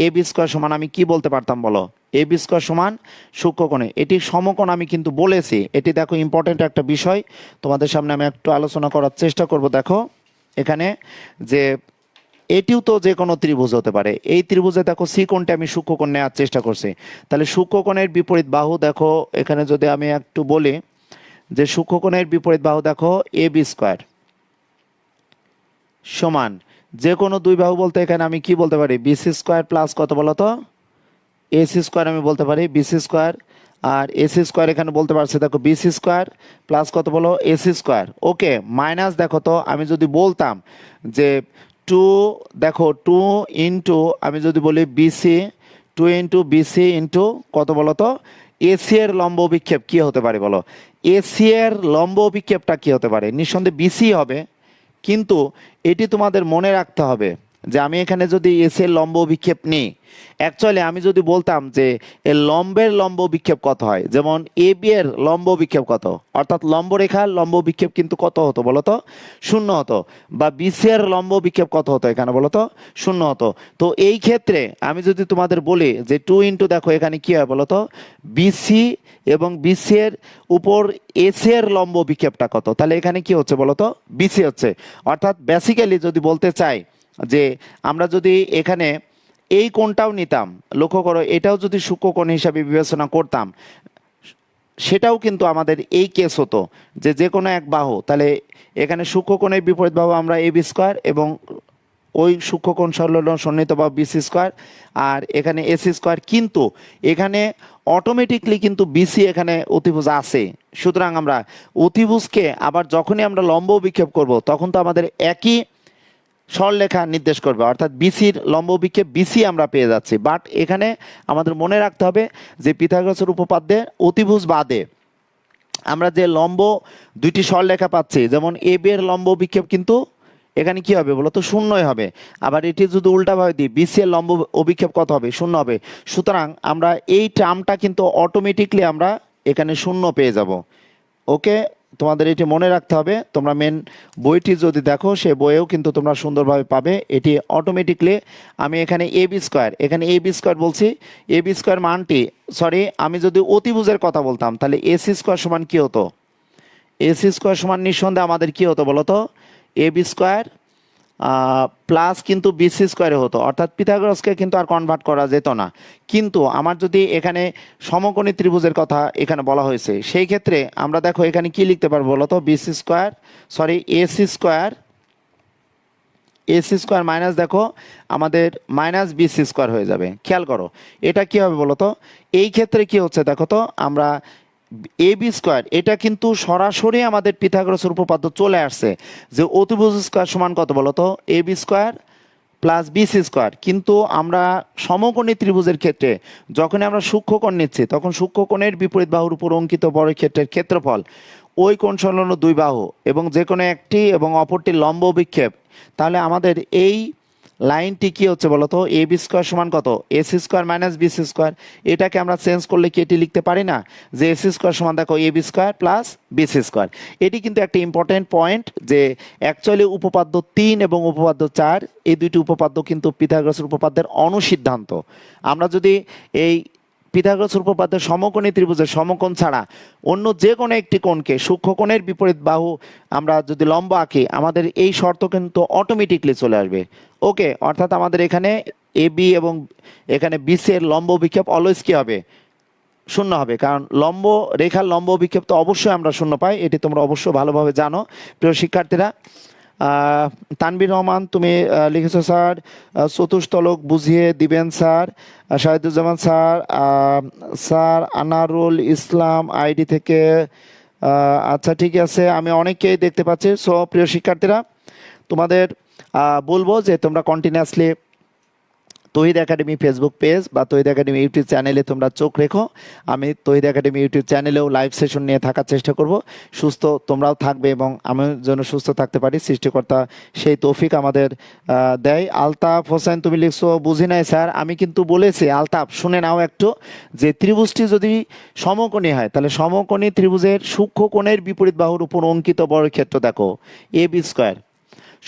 এ বি স্কোয়ার সমান আমি কি বলতে পারতাম বলো, এ বি স্কোয়ার সমান সূক্ষ্মকোণে, এটি সমকোণ আমি কিন্তু বলেছি। এটি দেখো ইম্পর্টেন্ট একটা বিষয়, তোমাদের সামনে আমি একটু আলোচনা করার চেষ্টা করব। দেখো এখানে যে এটিও তো যে কোনো ত্রিভুজ হতে পারে, এই ত্রিভুজে দেখো সি কোণটা আমি সূক্ষ্মকোণ নেওয়ার চেষ্টা করছি, তাহলে সূক্ষ্মকোণের বিপরীত বাহু দেখো এখানে যদি আমি একটু বলি যে সূক্ষ্মকোণের বিপরীত বাহু দেখো এ বি স্কোয়ার সমান যে কোনো 2 বাহু বলতে এখানে আমি কি বলতে পারি, বিসি স্কোয়ার প্লাস কত বলতো, এসি স্কোয়ার আমি বলতে পারি বিসি স্কোয়ার, আর এসি স্কোয়ার এখানে বলতে পারছি দেখো বিসি স্কোয়ার প্লাস কত বলো এসি স্কোয়ার। ওকে, মাইনাস দেখো তো আমি যদি বলতাম যে 2, দেখো 2 ইন্টু আমি যদি বলি বিসি, 2 ইন্টু বিসি ইন্টু কত বলো তো এসি এর লম্ব অভিক্ষেপ কি হতে পারে বলো, এসি এর লম্ব অভিক্ষেপটা কি হতে পারে, নিঃসন্দেহে বিসি হবে, কিন্তু এটি তোমাদের মনে রাখতে হবে যে আমি এখানে যদি এস এর লম্ব বিক্ষেপ নিই, অ্যাকচুয়ালি আমি যদি বলতাম যে এর লম্বের লম্ব বিক্ষেপ কত হয়, যেমন এ বি এর লম্ব বিক্ষেপ কত, অর্থাৎ লম্ব রেখার লম্ব বিক্ষেপ কিন্তু কত হতো বলতো, শূন্য হতো। বা বিসি এর লম্ব বিক্ষেপ কত হতো এখানে বলতো, শূন্য হতো। তো এই ক্ষেত্রে আমি যদি তোমাদের বলি যে 2 দেখো এখানে কি হয় বলতো, বিসি এবং বিসি এর উপর এসি এর লম্ব বিক্ষেপটা কত, তাহলে এখানে কি হচ্ছে বলতো, বিসি হচ্ছে। অর্থাৎ বেসিক্যালি যদি বলতে চাই যে আমরা যদি এখানে এই কোণটাও নিতাম, লক্ষ্য করো এটাও যদি সূক্ষ্ম কোণ হিসাবে বিবেচনা করতাম, সেটাও কিন্তু আমাদের এই কেস হতো যে যে কোনো এক বাহু, তাহলে এখানে সূক্ষ্ম কোণের বিপরীত বাহু আমরা এ বি স্কোয়ার এবং ওই সূক্ষ্মকোণ সংলগ্ন সন্নিহিত বা বিসি স্কোয়ার, আর এখানে এসি স্কোয়ার। কিন্তু এখানে অটোমেটিকলি কিন্তু বিসি এখানে অতিভুজ আছে। সুতরাং আমরা অতিভুজকে আবার যখনই আমরা লম্ব বিক্ষেপ করব তখন তো আমাদের একই সরলরেখা নির্দেশ করবে, অর্থাৎ বিসির লম্ব বিক্ষেপ বিসি আমরা পেয়ে যাচ্ছি। বাট এখানে আমাদের মনে রাখতে হবে যে পিথাগোরাসের উপপাদ্যে অতিভুজ বাদে আমরা যে লম্ব দুইটি সরলরেখা পাচ্ছি, যেমন এ বি এর লম্ব বিক্ষেপ কিন্তু এখানে কি হবে বলতো, শূন্যই হবে। আবার এটি যদি উল্টাভাবে দিই, বিসি এর লম্ব অভিক্ষেপ কত হবে, শূন্য হবে। সুতরাং আমরা এই টার্মটা কিন্তু অটোমেটিকলি আমরা এখানে শূন্য পেয়ে যাব। ওকে, তোমাদের এটি মনে রাখতে হবে। তোমরা মেন বইটি যদি দেখো সে বইয়েও কিন্তু তোমরা সুন্দরভাবে পাবে এটি অটোমেটিকলি। আমি এখানে এ বি স্কোয়ার, এখানে এ বি স্কোয়ার বলছি, এ বি স্কোয়ার মানটি, সরি আমি যদি অতিভুজের কথা বলতাম তাহলে এসি স্কোয়ার সমান কি হতো, এসি স্কোয়ার সমান নিঃসন্দেহে আমাদের কি হতো বলতো, এ বি স্কোয়ার প্লাস কিন্তু বিসি স্কোয়ারে হতো। অর্থাৎ পিথাগোরাসকে কিন্তু আর কনভার্ট করা যেত না। কিন্তু আমার যদি এখানে সমকোণী ত্রিভুজের কথা এখানে বলা হয়েছে, সেই ক্ষেত্রে আমরা দেখো এখানে কি লিখতে পারবো বলতো, BC square, sorry AC square, AC square minus দেখো আমাদের মাইনাস বিসি স্কোয়ার হয়ে যাবে। খেয়াল করো এটা কি হবে বলতো, এই ক্ষেত্রে কি হচ্ছে দেখো তো, আমরা এ বি স্কোয়ার এটা কিন্তু সরাসরি আমাদের পিথাগোরাসের উপপাদ্য চলে আসছে যে অতিভুজ স্কোয়ার সমান কত বলতো, a B square plus BC square. কিন্তু আমরা সমকোণী ত্রিভুজের ক্ষেত্রে যখন আমরা সূক্ষ্মকোণ নিচ্ছি তখন সূক্ষ্মকোণের বিপরীত বাহুর উপর অঙ্কিত বর্গক্ষেত্রের ক্ষেত্রফল ওই কোণ সংলগ্ন দুই বাহু এবং যে কোনো একটি এবং অপরটি লম্ব বিক্ষেপ, তাহলে আমাদের এই লাইনটি কি হচ্ছে বলতো, এ বি স্কোয়ার সমান কত, AC square minus BC square. এটাকে আমরা চেঞ্জ করলে কি এটি লিখতে পারি না যে এসি স্কোয়ার সমান দেখো A B square plus BC square. এটি কিন্তু একটা ইম্পর্টেন্ট পয়েন্ট যে অ্যাকচুয়ালি উপপাদ্য 3 এবং উপপাদ্য 4 এই দুইটি উপপাদ্য কিন্তু পিথাগোরাসের উপপাদ্যের অনুসিদ্ধান্ত। আমরা যদি এই পিথাগোরাস উপপাদ্যের সমকোণী ত্রিভুজের সমকোণ ছাড়া অন্য যে কোনো একটি কোণকে সূক্ষ্মকোণের বিপরীত বাহু আমরা যদি লম্ব আঁকি, আমাদের এই শর্ত কিন্তু অটোমেটিকলি চলে আসবে। ওকে, অর্থাৎ আমাদের এখানে এ বি এবং এখানে বিসি এর লম্ব বিক্ষেপ অলওয়েজ কি হবে, শূন্য হবে। কারণ লম্ব রেখার লম্ব বিক্ষেপ তো অবশ্যই আমরা শূন্য পাই, এটি তোমরা অবশ্যই ভালোভাবে জানো প্রিয় শিক্ষার্থীরা। তানভীর রহমান তুমি লিখেছো স্যার চতুস্তলক বুঝিয়ে দিবেন স্যার। Shahiduzzaman sir, sir Anarul Islam ID থেকে, আচ্ছা ঠিক আছে, আমি অনেককেই দেখতে পাচ্ছি। সো প্রিয় শিক্ষার্থীরা তোমাদের বলবো যে তোমরা কন্টিনিউয়াসলি তহিদ একাডেমি ফেসবুক পেজ বা তহিদ একাডেমি ইউটিউব চ্যানেলে তোমরা চোখ রেখো। আমি তহিদ একাডেমি ইউটিউব চ্যানেলেও লাইভ সেশন নিয়ে থাকার চেষ্টা করব। সুস্থ তোমরাও থাকবে এবং আমি যেন সুস্থ থাকতে পারি, সৃষ্টিকর্তা সেই তৌফিক আমাদের দেয়। আলতাফ হোসেন তুমি লিখছো বুঝি নাই স্যার, আমি কিন্তু বলেছি আলতাফ শুনে নাও একটু, যে ত্রিভুজটি যদি সমকোণী হয় তাহলে সমকোণী ত্রিভুজের সূক্ষ্মকোণের বিপরীত বাহুর উপর অঙ্কিত বর্গক্ষেত্র দেখো এ বি স্কোয়ার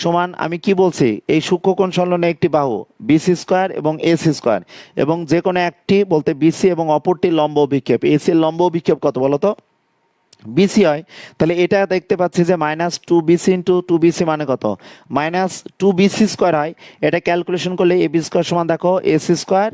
সমান, আমি কি বলছি, এই সূক্ষ্মকোণ সংলগ্ন একটি বাহু বিসি স্কোয়ার এবং এসি স্কোয়ার এবং যে কোনো একটি বলতে বিসি এবং অপরটি লম্ব বিক্ষেপ, এসি এর লম্ব বিক্ষেপ কত বলতো, বিসি হয়। তাহলে এটা দেখতে পাচ্ছি যে minus two BC into two BC মানে কত, মাইনাস টু বিসি স্কোয়ার হয়। এটা ক্যালকুলেশন করলে এ বি স্কোয়ার সমান দেখো AC square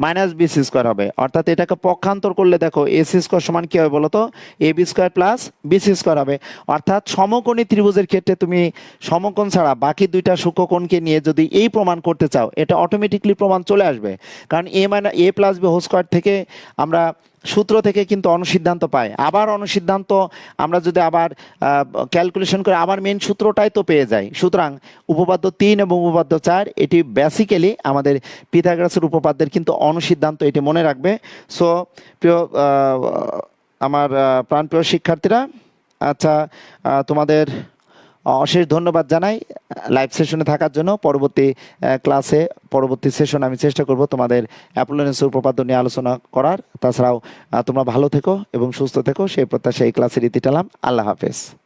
minus BC square হবে। অর্থাৎ এটাকে পক্ষান্তর করলে দেখো এসি স্কোয়ার সমান কি হবে বলতো, a B square plus BC square হবে। অর্থাৎ সমকোণী ত্রিভুজের ক্ষেত্রে তুমি সমকোণ ছাড়া বাকি দুইটা সূক্ষ্মকোণকে নিয়ে যদি এই প্রমাণ করতে চাও, এটা অটোমেটিকলি প্রমাণ চলে আসবে। কারণ এ মাইনাস এ প্লাস বি হোল স্কোয়ার থেকে আমরা সূত্র থেকে কিন্তু অনুসিদ্ধান্ত পাই, আবার অনুসিদ্ধান্ত আমরা যদি আবার ক্যালকুলেশন করে আবার মেন সূত্রটাই তো পেয়ে যাই। সুতরাং উপপাদ্য 3 এবং উপপাদ্য 4 এটি বেসিক্যালি আমাদের পিথাগোরাসের উপপাদ্যের কিন্তু অনুসিদ্ধান্ত, এটি মনে রাখবে। সো প্রিয় আমার প্রাণপ্রিয় শিক্ষার্থীরা, আচ্ছা তোমাদের অশেষ ধন্যবাদ জানাই লাইভ সেশনে থাকার জন্য। পরবর্তী ক্লাসে, পরবর্তী সেশন আমি চেষ্টা করব তোমাদের অ্যাপোলোনেন্সের উপপাদ্য নিয়ে আলোচনা করার। তাছাড়াও তোমরা ভালো থেকো এবং সুস্থ থেকো, সেই প্রত্যাশা এই ক্লাসের ইতি টানলাম। আল্লাহ হাফেজ।